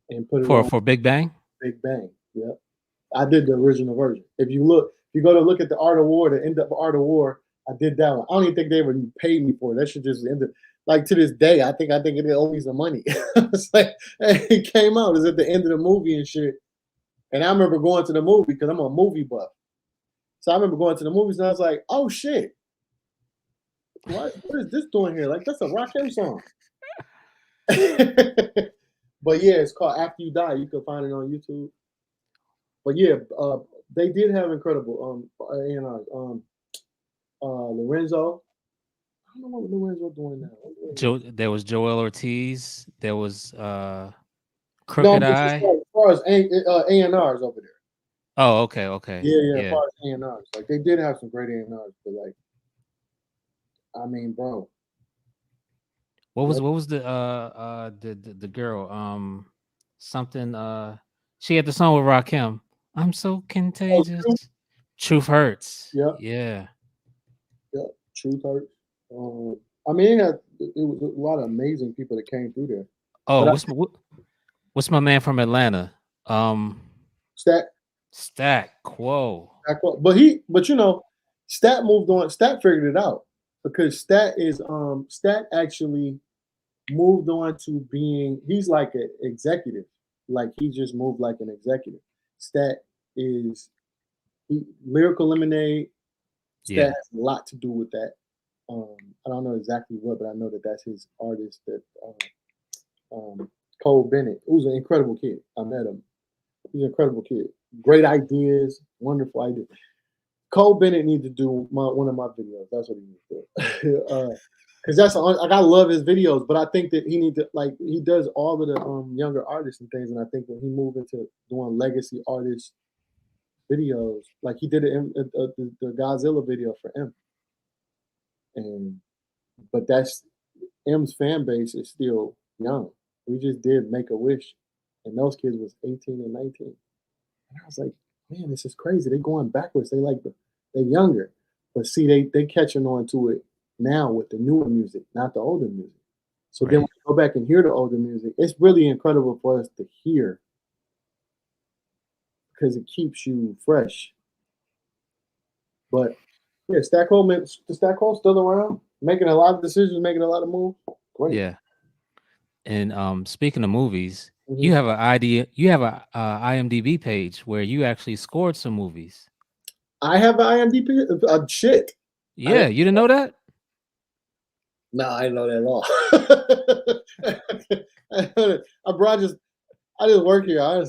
and put it for Big Bang. Big Bang, yep. I did the original version. If you go to look at the Art of War, the end of Art of War, I did that one. I don't even think they ever paid me for it. That should just end up. Like, to this day, I think it owe me some money. It's like, it came out. It's at the end of the movie and shit. And I remember going to the movie because I'm a movie buff. So I remember going to the movies and I was like, oh shit. What is this doing here? Like, that's a Rakim song. But yeah, it's called After You Die. You can find it on YouTube. But yeah, they did have incredible Lorenzo. I don't know what Lorenzo doing now. There was Joel Ortiz. There was Crooked Eye. As far as A&Rs over there. Oh, okay. Yeah. As far as A&Rs, like, they did have some great A&Rs, but like, I mean, bro. What was the girl? Something. She had the song with Rakim. I'm so contagious. Truth Hurts. Yep. Yeah. Yep. Truth Hurts. I mean, it was a lot of amazing people that came through there. Oh, what's my man from Atlanta? Stack. Whoa. But Stat moved on. Stat figured it out because Stat actually moved on to being. He's like an executive. Like, he just moved like an executive. Stat is Lyrical Lemonade. Stat has a lot to do with that. I don't know exactly what, but I know that that's his artist. That Cole Bennett, who's an incredible kid. I met him. He's an incredible kid. Great ideas, wonderful ideas. Cole Bennett needs to do one of my videos. That's what he needs to do. Because I gotta love his videos, but I think that he needs to, like, he does all of the younger artists and things, and I think when he moved into doing legacy artist videos, like he did the Godzilla video for M. But that's M's fan base is still young. We just did Make-A-Wish, and those kids was 18 and 19. And I was like, man, this is crazy. They're going backwards. They're younger. But see, they catching on to it now with the newer music, not the older music. So then when Right. you go back and hear the older music, it's really incredible for us to hear because it keeps you fresh. But yeah, the Stackhole's still around, making a lot of decisions, making a lot of moves. Great. Yeah. And speaking of movies, Mhm. you have an idea. You have a IMDb page where you actually scored some movies. I have an IMDb. Shit. I Yeah, didn't, you didn't know that? no, I didn't know that at all. I just work here. I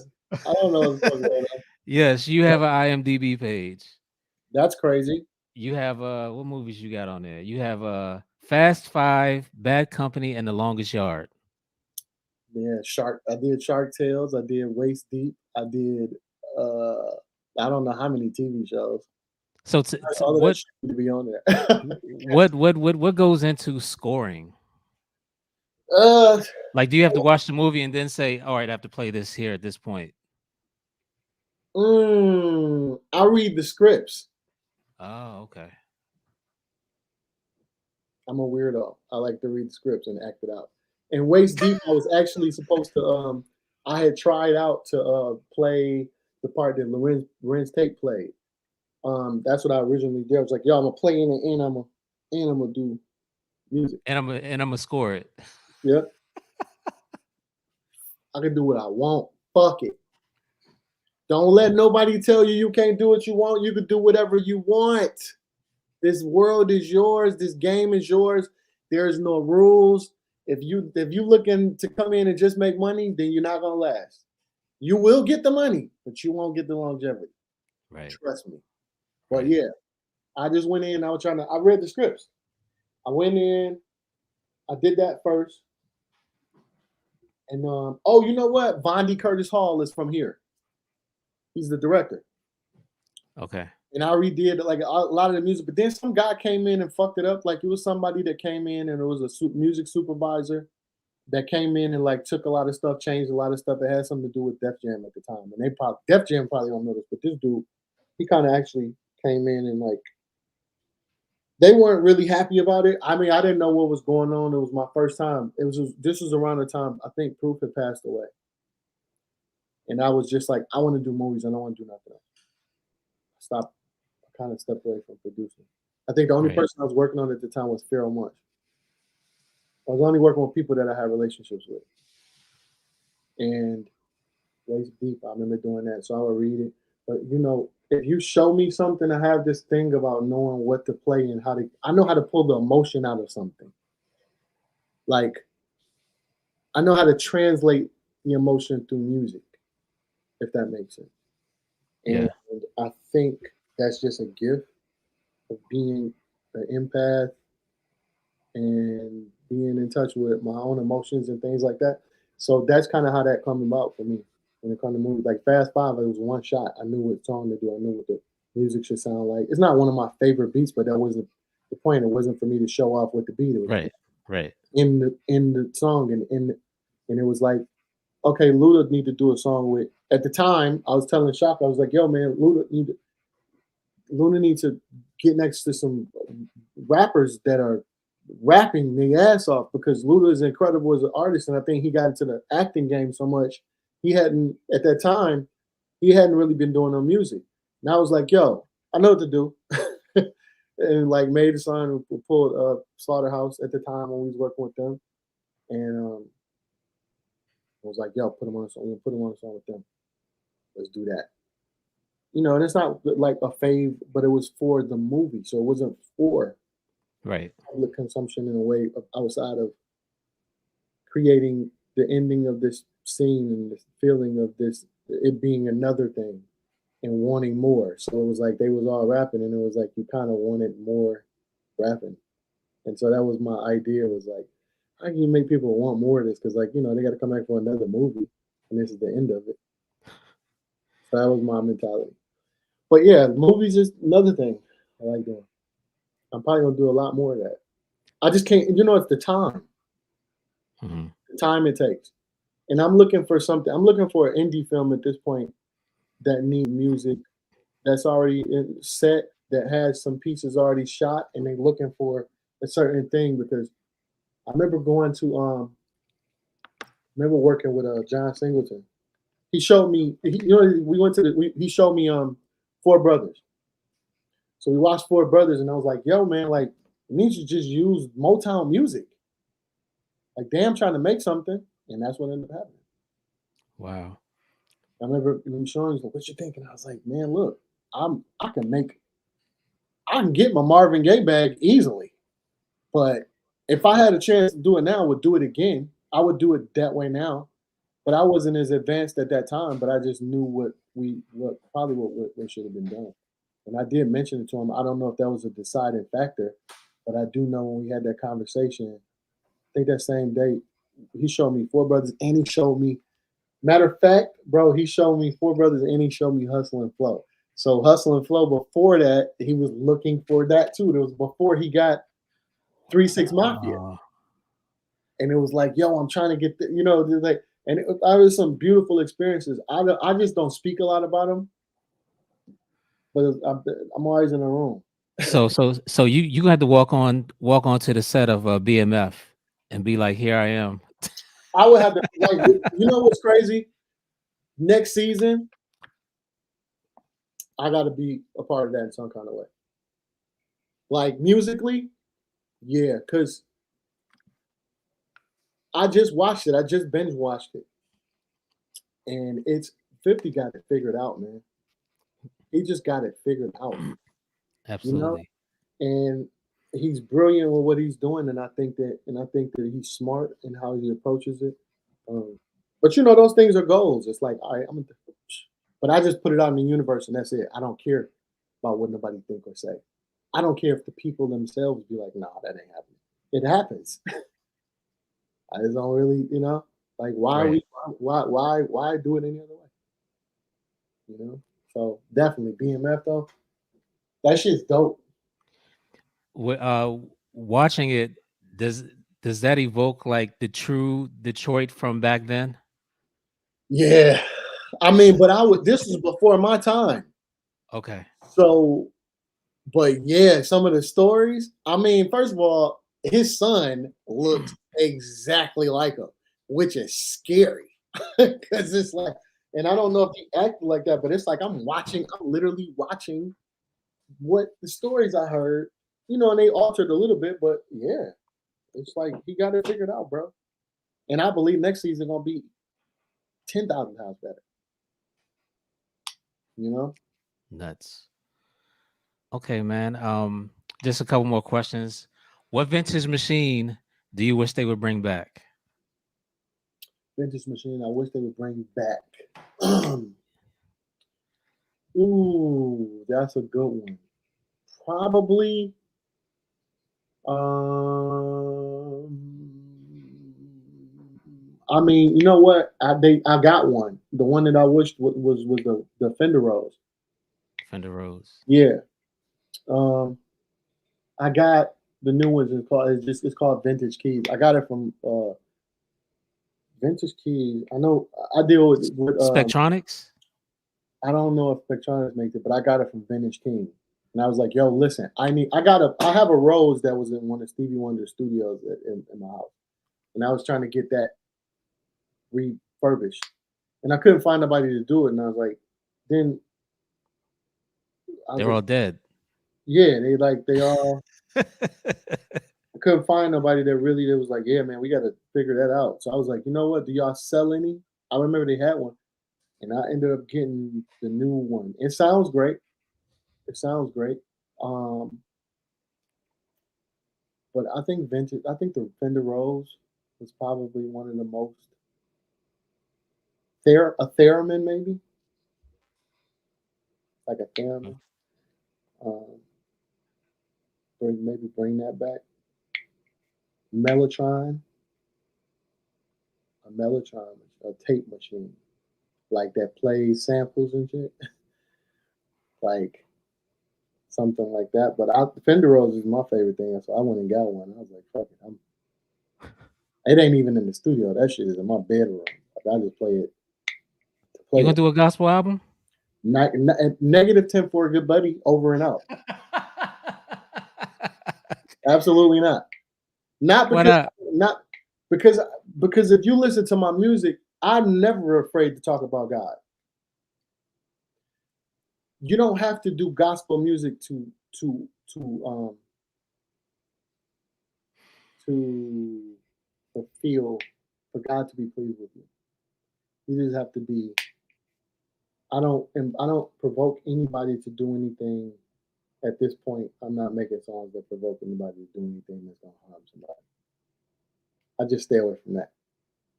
don't know what's going on. Yes, you have an IMDb page. That's crazy. You have what movies you got on there? You have Fast Five, Bad Company, and The Longest Yard. Yeah, Shark. I did Shark Tales. I did Waist Deep. I did. uh I don't know how many TV shows. So All of that shit need to be on there. what goes into scoring? uh, Like, do you have to watch the movie and then say, "All right, I have to play this here at this point"? I read the scripts. Oh, okay. I'm a weirdo. I like to read scripts and act it out. And Waist Deep, I was actually supposed to. I had tried out to play the part that Lorenz Tate played. That's what I originally did. I was like, yo, I'm gonna play in it, and I'm gonna do music. And I'm gonna score it. Yeah, I can do what I want. Fuck it. Don't let nobody tell you you can't do what you want. You can do whatever you want. This world is yours. This game is yours. There's no rules. If you looking to come in and just make money, then you're not gonna last. You will get the money, but you won't get the longevity. Right. Trust me. But Right. yeah, I just went in. I read the scripts. I went in. I did that first. And oh, you know what? Vondi Curtis Hall is from here. He's the director. Okay. And I redid like a lot of the music, but then some guy came in and fucked it up. Like it was somebody that came in and it was a music supervisor that came in and like took a lot of stuff, changed a lot of stuff. It had something to do with Def Jam at the time, and Def Jam probably don't know this, but this dude, he kind of actually came in and like they weren't really happy about it. I mean, I didn't know what was going on. It was my first time. This was around the time I think Proof had passed away, and I was just like, I want to do movies. I don't want to do nothing else. I stopped. I kind of stepped away from producing. I think the only Right. person I was working on at the time was Pharaoh Monch. I was only working with people that I had relationships with. And Waist Deep, I remember doing that. So I would read it. But you know, if you show me something, I have this thing about knowing what to play and I know how to pull the emotion out of something. Like I know how to translate the emotion through music, if that makes sense. And Yeah. I think that's just a gift of being an empath and being in touch with my own emotions and things like that. So that's kind of how that come about for me when it comes to movies. Like Fast Five, it was one shot. I knew what song to do. I knew what the music should sound like. It's not one of my favorite beats, but that wasn't the point. It wasn't for me to show off what the beat. It was Right. Right. in the song and it was like, okay, Luda need to do a song with. At the time, I was telling Shock, I was like, yo, man, Luna needs to get next to some rappers that are rapping their ass off because Luda is incredible as an artist, and I think he got into the acting game so much he hadn't at that time he hadn't really been doing no music. And I was like, yo, I know what to do, and like made the song. We pulled Slaughterhouse at the time when we was working with them, and I was like, yo, put him on a song. Put him on a song with them. Let's do that. You know, and it's not like a fave, but it was for the movie, so it wasn't for Right. public consumption in a way of outside of creating the ending of this scene and the feeling of this it being another thing and wanting more. So it was like they was all rapping and it was like you kind of wanted more rapping. And so that was my idea was like, how can you make people want more of this? Because like, you know, they gotta come back for another movie and this is the end of it. So that was my mentality. But yeah, movies is another thing I like doing. I'm probably gonna do a lot more of that. I just can't, you know, it's the time Hmm. it takes. and I'm looking for something. I'm looking for an indie film at this point that needs music that's already set, that has some pieces already shot, and they're looking for a certain thing. Because I remember going to remember working with John Singleton. He showed me, we went to he showed me Four Brothers. So we watched Four Brothers, and I was like, yo, man, like, we need to just use Motown music. Like, damn, trying to make something, and that's what ended up happening. Wow. I remember him showing me, like, what you thinking? I was like, man, look, I can get my Marvin Gaye bag easily, but if I had a chance to do it now, I would do it again. I would do it that way now, but I wasn't as advanced at that time. But I just knew what should have been done, and I did mention it to him. I don't know if that was a deciding factor, but I do know when we had that conversation. I think that same day, he showed me Four Brothers, and he showed me. Matter of fact, bro, he showed me Four Brothers, and he showed me Hustle and Flow. So Hustle and Flow, before that, he was looking for that too. It was before he got 3 6 Mafia, and it was like, yo, I'm trying to get like, and I was some beautiful experiences. I just don't speak a lot about them, but I'm always in the room. So you had to walk on to the set of BMF and be like, here I am. I would have to, like, you know what's crazy? Next season, I got to be a part of that in some kind of way. Like musically, yeah, because I just watched it. I just binge watched it, and it's 50 got it figured out, man. He just got it figured out, you know. Absolutely. And he's brilliant with what he's doing, and I think that he's smart in how he approaches it. But those things are goals. It's like, all right, but I just put it out in the universe, and that's it. I don't care about what nobody think or say. I don't care if the people themselves be like, nah, that ain't happening. It happens. I just don't really, like, Right. why do it any other way? So definitely BMF though. That shit's dope. Watching it, does does that evoke like the true Detroit from back then? Yeah. I mean, but this was before my time. Okay. So, but yeah, some of the stories, I mean, first of all, his son looks exactly like him, which is scary. Cause it's like, and I don't know if he acted like that, but it's like I'm literally watching what the stories I heard, and they altered a little bit, but yeah, it's like he got it figured out, bro. And I believe next season gonna be 10,000 times better. You know? Nuts. Okay, man. Just a couple more questions. What vintage machine do you wish they would bring back? Vintage machine I wish they would bring back. Ooh, that's a good one. Probably um I mean, you know what? I got one. The one that I wished was the Fender Rose. Fender Rose. Yeah. Um I got the new ones. It's called Vintage Keys. I got it from Vintage Keys. I know I deal with Spectronics? I don't know if Spectronics makes it, but I got it from Vintage King. And I was like, yo, listen, I have a Rose that was in one of Stevie Wonder's studios in my house. And I was trying to get that refurbished. And I couldn't find nobody to do it. And I was like, then I was They're like, all dead. yeah, they all I couldn't find nobody that was like, yeah, man, we gotta figure that out. So I was like, you know what? Do y'all sell any? I remember they had one. And I ended up getting the new one. It sounds great. It sounds great. Um, but I think the Fender Rose was probably one of the most a theremin maybe, like a theremin. Um, bring that back. Mellotron, a Mellotron, a tape machine, like that plays samples and shit, like something like that. But Fender Rose is my favorite thing, so I went and got one. I was like, fuck it, it ain't even in the studio. That shit is in my bedroom. Like I just play it. You gonna do a gospel album? Negative 10 for a good buddy, over and out. Absolutely not. Not Why because not? not because if you listen to my music, I'm never afraid to talk about God. You don't have to do gospel music to to fulfill for God to be pleased with you. You just have to be. I don't provoke anybody to do anything. At this point, I'm not making songs that provoke anybody to do anything that's gonna harm somebody. I just stay away from that.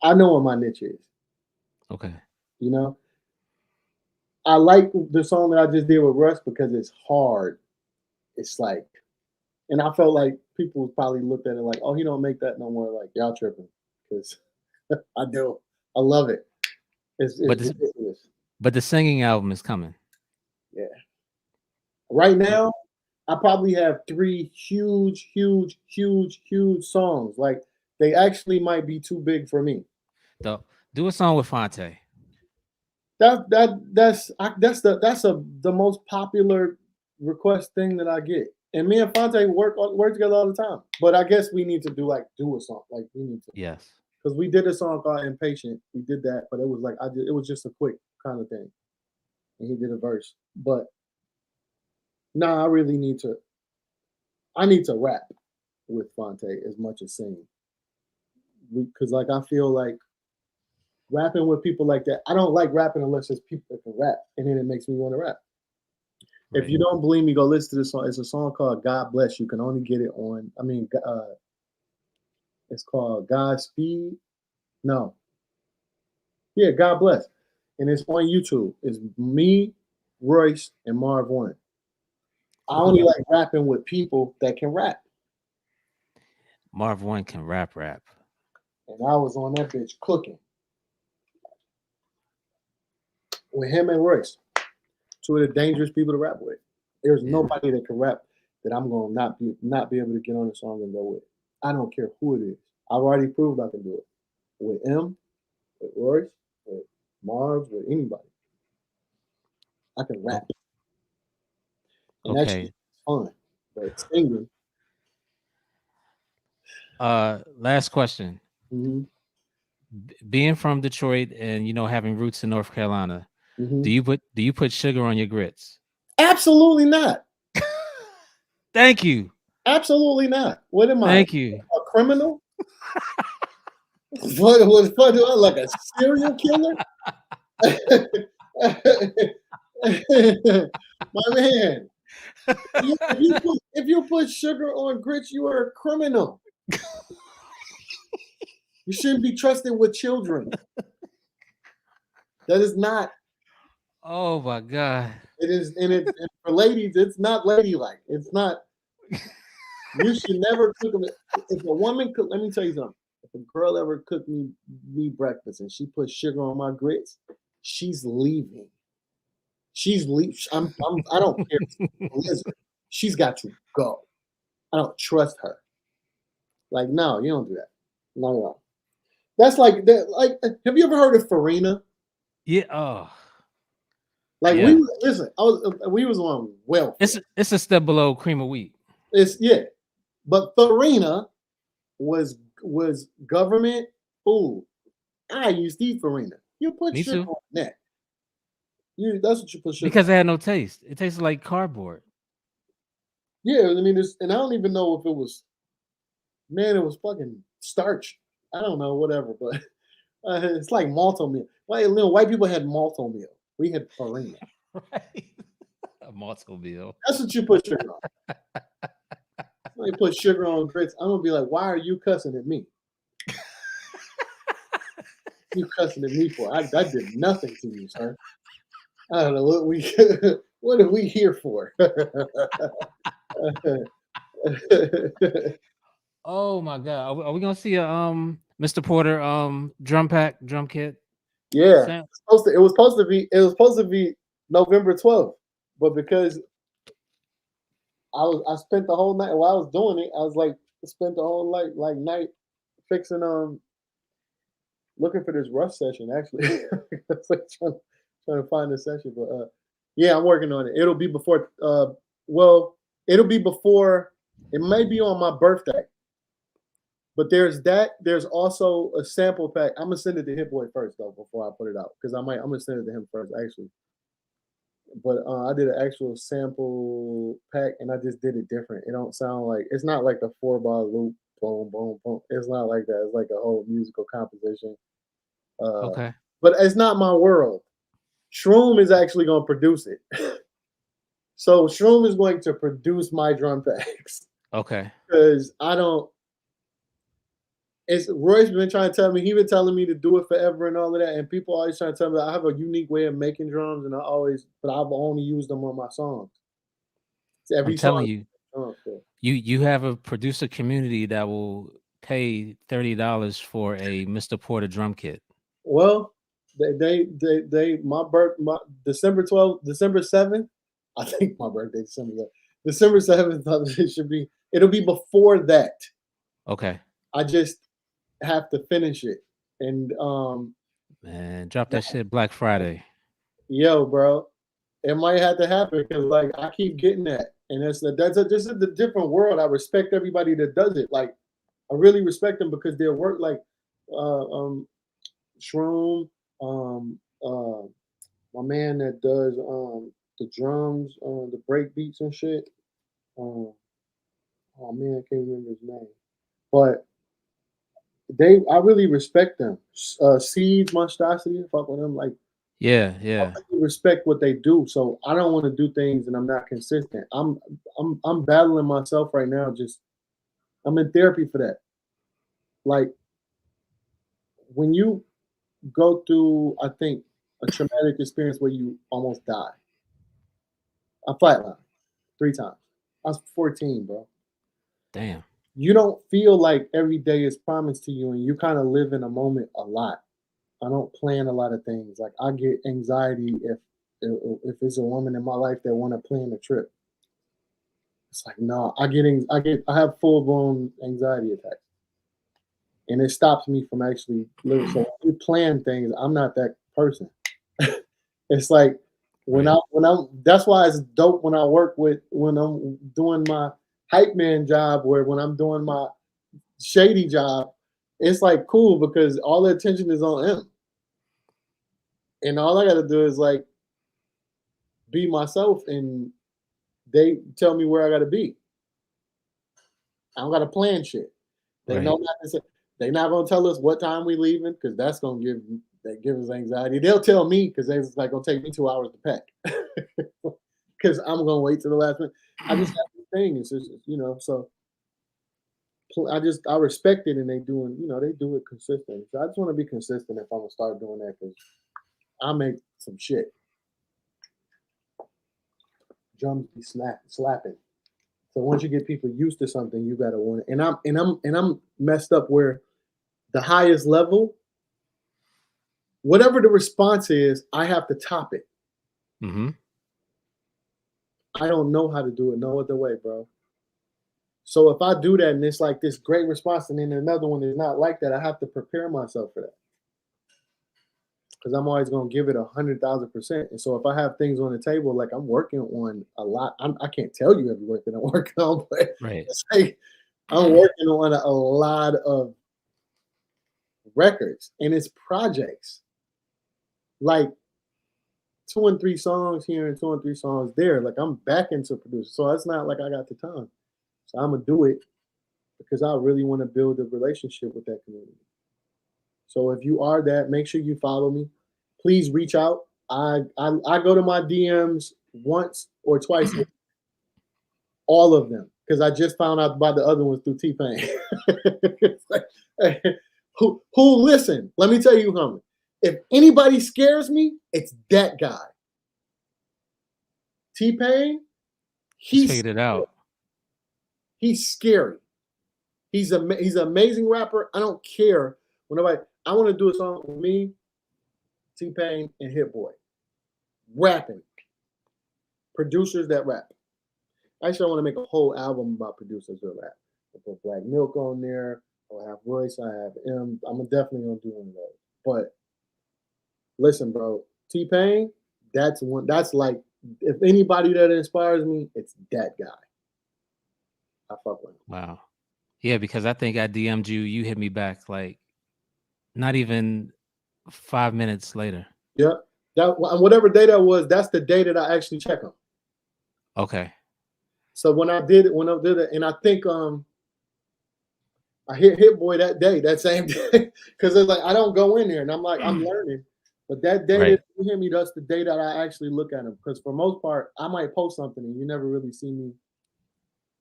I know what my niche is. Okay. You know, I like the song that I just did with Russ because it's hard. It's like, and I felt like people probably looked at it like, "Oh, he don't make that no more." Like y'all tripping because I do. I love it. It's But this, ridiculous. but the singing album is coming. Yeah. Right now, I probably have three huge songs. Like they actually might be too big for me. Though, do a song with Fonte. That's the most popular request thing that I get. And me and Fonte work together all the time. But I guess we need to do a song. Like we need to Yes. because we did a song called Impatient. We did that, but it was like it was just a quick kind of thing. And he did a verse. But nah, I need to rap with Fonte as much as sing. Because like I feel like rapping with people like that, I don't like rapping unless there's people that can rap, and then it makes me want to rap. If Right. you don't believe me, go listen to this song. It's a song called "God Bless." You can only get it on. It's called Godspeed. No, yeah, God Bless, and it's on YouTube. It's me, Royce, and Marv One. I only like rapping with people that can rap, Marv One can rap. and I was on that bitch cooking with him and Royce. Two of the dangerous people to rap with. There's Yeah. nobody that can rap that I'm gonna not be able to get on the song and go with. I don't care who it is. I've already proved I can do it with him, with Royce, with Mars, with anybody. I can rap, and that shit Okay. is fun. But singing, Last question. mm-hmm, Being from Detroit and having roots in North Carolina, mm-hmm. do you put sugar on your grits? Absolutely not. Thank you. Absolutely not. What am I? Thank you. A criminal? What do I like a serial killer? My man, if you put sugar on grits, you are a criminal. You shouldn't be trusted with children. That is not. Oh my God. It is, and for ladies, it's not ladylike. It's not. You should never cook them. If a woman cook, let me tell you something. If a girl ever cooked me breakfast and she put sugar on my grits, she's leaving. She's leave. I don't care. If it's a blizzard. She's got to go. I don't trust her. Like, no, you don't do that. No. That's like that. Like, have you ever heard of Farina? Yeah. Oh, Like, yeah. we was on welfare. It's a step below cream of wheat. Yeah, but Farina was government food. I used to eat Farina. You put Me sugar too. on that. That's what you put sugar. Because it had no taste. It tasted like cardboard. Yeah, I mean, and I don't even know if it was. Man, it was fucking starch. I don't know, whatever, but it's like malto meal. White people had malto meal. We had Farina. Right. A malto meal. That's what you put sugar on. You put sugar on grits. I'm gonna be like, why are you cussing at me? You cussing at me for? I did nothing to you, sir. I don't know what are we here for? Oh my God. Are we gonna see a Mr. Porter drum kit? Yeah, Sound? it was supposed to be November 12th, but because I spent the whole night while I was doing it, I was like spent the whole night fixing looking for this Rush session actually. It's like trying to find the session, but yeah, I'm working on it. It'll be before well, it'll be before it may be on my birthday. But there's that. There's also a sample pack. I'm gonna send it to Hit Boy first though before I put it out because I'm gonna send it to him first actually. But I did an actual sample pack and I just did it different. It don't sound like it's not like the 4-bar loop, boom, boom, boom. It's not like that. It's like a whole musical composition. Uh, Okay. but it's not my world. Shroom is actually gonna produce it. So Shroom is going to produce my drum packs Okay. because I don't. It's Roy's been trying to tell me. He been telling me to do it forever and all of that. And people always trying to tell me that I have a unique way of making drums, and but I've only used them on my songs. So I'm every telling song. you, Oh, cool. you have a producer community that will pay $30 for a Mr. Porter drum kit. Well, my December 12th, December 7th. I think my birthday December 7th. It should be. It'll be before that. Okay. I just have to finish it, and Man, drop that shit Black Friday. yo, bro, it might have to happen because like I keep getting that, and this is a different world. I respect everybody that does it. Like I really respect them because their work, like uh, um, Shroom, um, uh, my man that does the drums, the break beats and shit. Um, oh man, I can't remember his name, but I really respect them. Seeds, Monstrosity, fuck with them. Like Yeah, I yeah. really respect what they do. So I don't want to do things and I'm not consistent. I'm battling myself right now. Just I'm in therapy for that. Like when you go through, I think, a traumatic experience where you almost die. I flatlined 3 times. I was 14, bro. Damn. You don't feel like every day is promised to you, and you kind of live in a moment a lot. I don't plan a lot of things. Like I get anxiety if it's a woman in my life that want to plan a trip. It's like no, I have full blown anxiety attacks, and it stops me from actually living. So when you plan things, I'm not that person. It's like Right. when I'm that's why it's dope when I'm doing my hype man job or when I'm doing my shady job. It's like cool because all the attention is on him, and all I got to do is like be myself, and they tell me where I got to be. I don't got to plan shit. They know Right. not to say. They not gonna tell us what time we leaving because that's gonna give us anxiety. They'll tell me because it's like gonna take me 2 hours to pack because I'm gonna wait till the last minute. I just have this thing. It's just so I respect it and they do it consistent. So I just want to be consistent if I'm gonna start doing that because I make some shit. Drums be slapping. So once you get people used to something, you gotta want it. And I'm messed up where the highest level, whatever the response is, I have to top it. Mm-hmm. I don't know how to do it no other way, bro. So if I do that and it's like this great response, and then another one is not like that, I have to prepare myself for that because I'm always gonna give it 100,000%. And so if I have things on the table, like I'm working on a lot, I can't tell you every work that I'm working on, but Right. it's like I'm working on a lot of records and it's projects, like 2 and 3 songs here and 2 and 3 songs there. Like I'm back into producer, so it's not like I got the time. So I'm gonna do it because I really want to build a relationship with that community. So if you are that, make sure you follow me. Please reach out. I go to my DMs once or twice, all of them, because I just found out about the other ones through T Pain. Who listen? Let me tell you something. If anybody scares me, it's that guy. T Pain. He's He's figured it out. he's scary. He's an amazing rapper. I don't care when nobody. I want to do a song with me, T Pain, and Hit Boy, rapping producers that rap. Actually, I want to make a whole album about producers that rap. I put Black Milk on there. I'll have Royce. I have M. I'm definitely gonna do one of those. But listen, bro, T-Pain, that's one. That's like, if anybody that inspires me, it's that guy. I fuck with him. Wow. Yeah, because I think I DM'd you. You hit me back like not even 5 minutes later. Yeah, that whatever day that was, that's the day that I actually check him. Okay. So when I did it, and I think I hit Boy that day, that same day, because it's like I don't go in there, and I'm like I'm learning. But that day Right. that you hear me, that's the day that I actually look at him. Because for most part, I might post something and you never really see me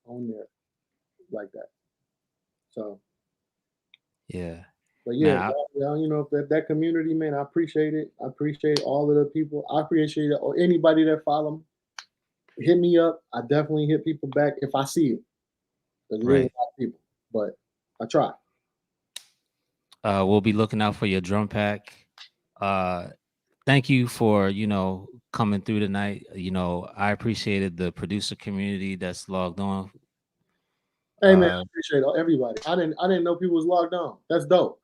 on there like that. So, Yeah. but yeah, Man, you know, that community, man, I appreciate it. I appreciate all of the people. I appreciate it, or anybody that follow me. Hit me up. I definitely hit people back if I see it. Because it is a right. lot of people, but I try. We'll be looking out for your drum pack. Thank you for, coming through tonight. I appreciated the producer community that's logged on. Hey man, I appreciate everybody. I didn't know people was logged on. That's dope.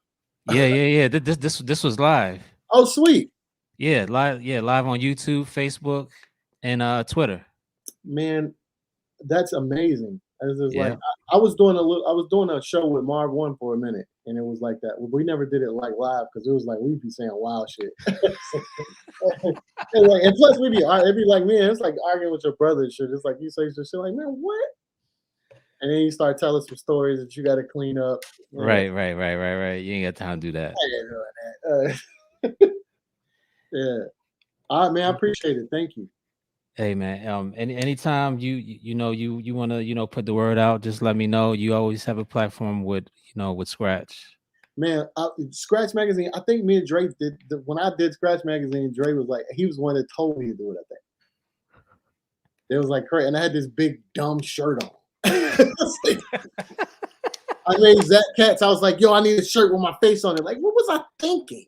Yeah. This was live. Oh sweet. Yeah, live on YouTube, Facebook, and Twitter. Man, that's amazing. It's just like Yeah. I was doing a show with Marv One for a minute, and it was like that. We never did it like live because it was like we'd be saying wild shit. And plus it'd be like, man, it's like arguing with your brother and shit. It's like you say some shit like, man, what? And then you start telling some stories that you got to clean up. Right. You ain't got time to do that. I ain't doing that. Yeah. All right, man. I appreciate it. Thank you. Hey man, anytime you want to put the word out, just let me know. You always have a platform with Scratch. Man, Scratch Magazine. I think me and Dre did when I did Scratch Magazine. Dre was like, he was one that told me to do it. I think it was like crazy, and I had this big dumb shirt on. I made Zach Katz. I was like, yo, I need a shirt with my face on it. Like, what was I thinking?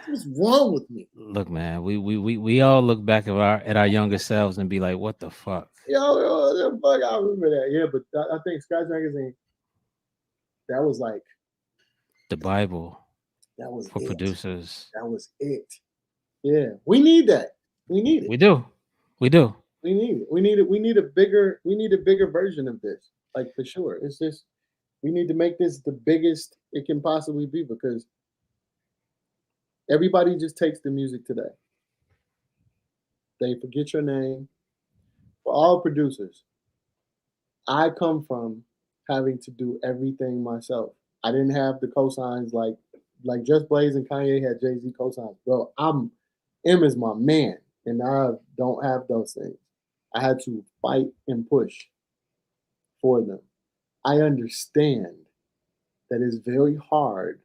What's wrong with me? Look, man, we all look back at our younger selves and be like, what the fuck? Yo, fuck, I remember that. Yeah, but I think Scratch Magazine, that was like The Bible that was for it. producers. That was it. Yeah, we need that. We need it. We do. We need it. We need it. We need a bigger version of this. Like for sure. It's just we need to make this the biggest it can possibly be because everybody just takes the music today. They forget your name. For all producers, I come from having to do everything myself. I didn't have the cosigns like Just Blaze and Kanye had Jay-Z cosigns. Bro, M is my man, and I don't have those things. I had to fight and push for them. I understand that it's very hard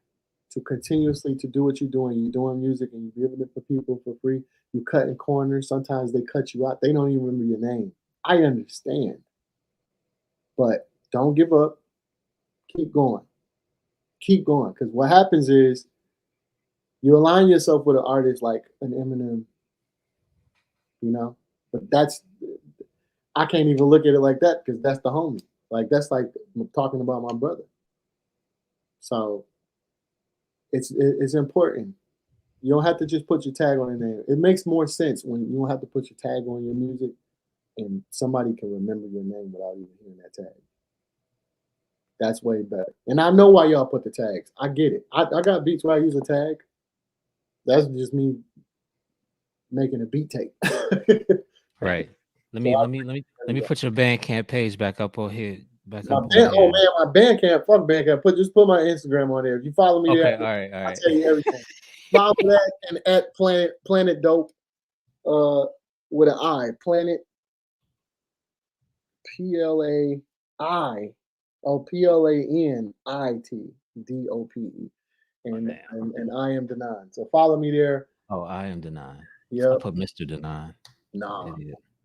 to continuously to do what you're doing. You're doing music and you're giving it for people for free. You're cutting corners. Sometimes they cut you out. They don't even remember your name. I understand. But don't give up. Keep going. Keep going. Because what happens is you align yourself with an artist like an Eminem, you know? But I can't even look at it like that because that's the homie. Like that's like talking about my brother. So it's important. You don't have to just put your tag on your name. It makes more sense when you don't have to put your tag on your music and somebody can remember your name without even hearing that tag. That's way better. And I know why y'all put the tags. I get it. I got beats where I use a tag. That's just me making a beat tape. Right. Let So me put your Bandcamp page back up on here. oh man, my Bandcamp, fuck Bandcamp. Just put my Instagram on there. If you follow me Okay, there, all right. I'll tell you everything. Follow that and at Planet Dope with an I. Planet PLAI. PLANIT and I am Denaun. So follow me there. Oh, I am Denaun. Yeah. I put Mr. Denaun. Nah.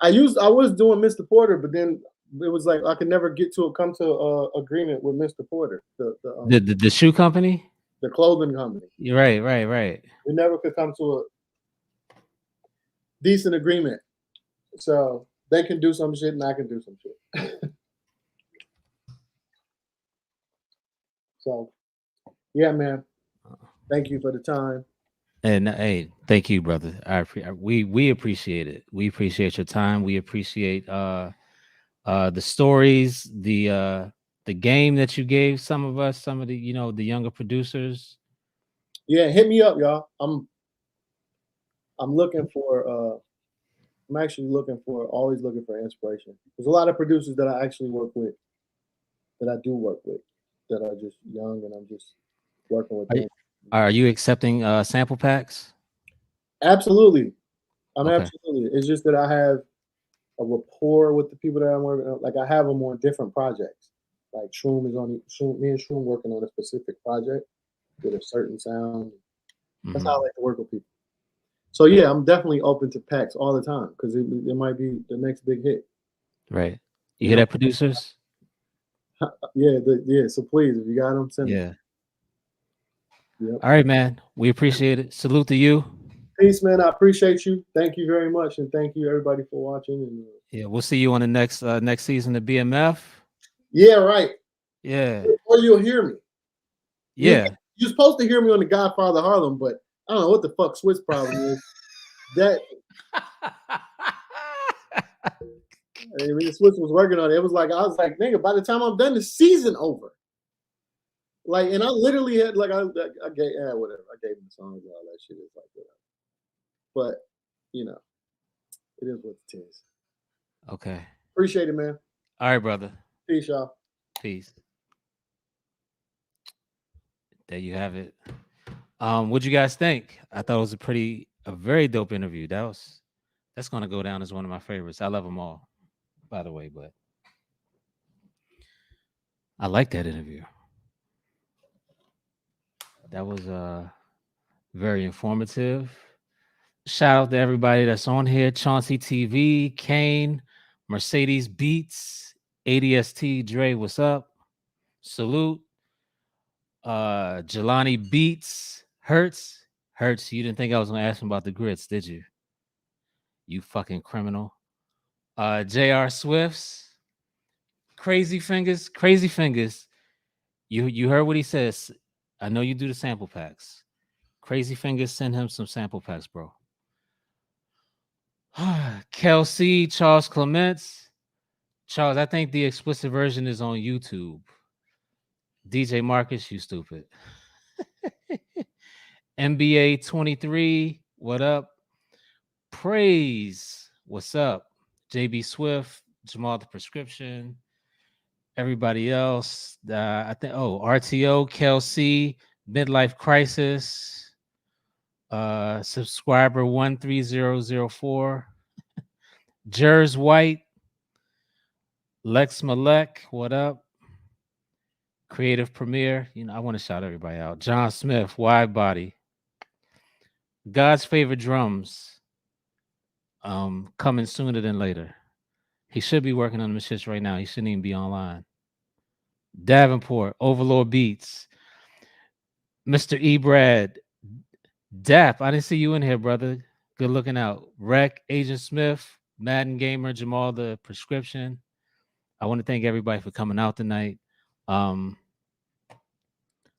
I was doing Mr. Porter, but then it was like I could never come to agreement with Mr. Porter, The shoe company? The clothing company. You're right. We never could come to a decent agreement. So they can do some shit and I can do some shit. So yeah, man. Thank you for the time. And hey, thank you, brother. We appreciate it. We appreciate your time. We appreciate the stories, the game that you gave some of us, some of the the younger producers. Yeah, hit me up, y'all. I'm looking for I'm actually always looking for inspiration. There's a lot of producers that I actually work with, that I do work with, that are just young, and I'm just working with Are you, them. are you accepting sample packs? Absolutely. I'm Okay. absolutely. It's just that I have a rapport with the people that I'm working on. Like I have them on different projects. Like me and Shroom working on a specific project with a certain sound. That's how I like to work with people. So yeah, I'm definitely open to packs all the time because it might be the next big hit. Right. You You hear know? that, producers? Yeah. So please, if you got them, send them. Yeah. Yep. All right, man. We appreciate it. Salute to you. Peace, man. I appreciate you. Thank you very much, and thank you everybody for watching. And Yeah, we'll see you on the next season of BMF. yeah, right. Yeah. Or you'll hear me. You Yeah. you're supposed to hear me on the Godfather Harlem, but I don't know what the fuck Swiss problem is. That I mean, the Swiss was working on it. It was like I was like, nigga, by the time I'm done, the season over. Like, and I literally had like I gave whatever. I gave him the songs and all that shit. It's like whatever. But you know, it is what it is. Okay. Appreciate it, man. All right, brother. Peace, y'all. Peace. There you have it. What'd you guys think? I thought it was a very dope interview. That's gonna go down as one of my favorites. I love them all, by the way, but I like that interview. That was very informative. Shout out to everybody that's on here: Chauncey TV, Kane, Mercedes Beats, ADST, Dre, what's up? Salute. Jelani Beats, Hurts. You didn't think I was gonna ask him about the grits, did you? You fucking criminal. J.R. Swifts, Crazy Fingers. You heard what he says. I know you do the sample packs. Crazy Fingers, send him some sample packs, bro. Kelsey, Charles Clements. Charles, I think the explicit version is on YouTube. DJ Marcus, you stupid. NBA 23, what up? Praise, what's up? JB Swift, Jamal the Prescription, everybody else. I think, RTO, Kelsey, Midlife Crisis, subscriber 13004, Jers White, Lex Malek, what up? Creative Premiere, I want to shout everybody out. John Smith, Wide Body, God's Favorite Drums, coming sooner than later. He should be working on the shits right now. He shouldn't even be online. Davenport, Overlord Beats, Mr. E. Brad, Dap. I didn't see you in here, brother. Good looking out. Rec, Agent Smith, Madden Gamer, Jamal the Prescription. I want to thank everybody for coming out tonight. I'm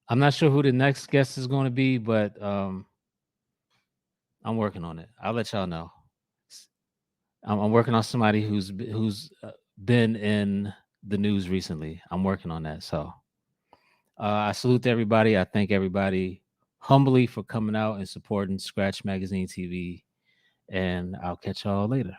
not sure who the next guest is going to be, but I'm working on it. I'll let y'all know. I'm working on somebody who's been in the news recently. I'm working on that. So I salute everybody. I thank everybody humbly for coming out and supporting Scratch Magazine TV. And I'll catch y'all later.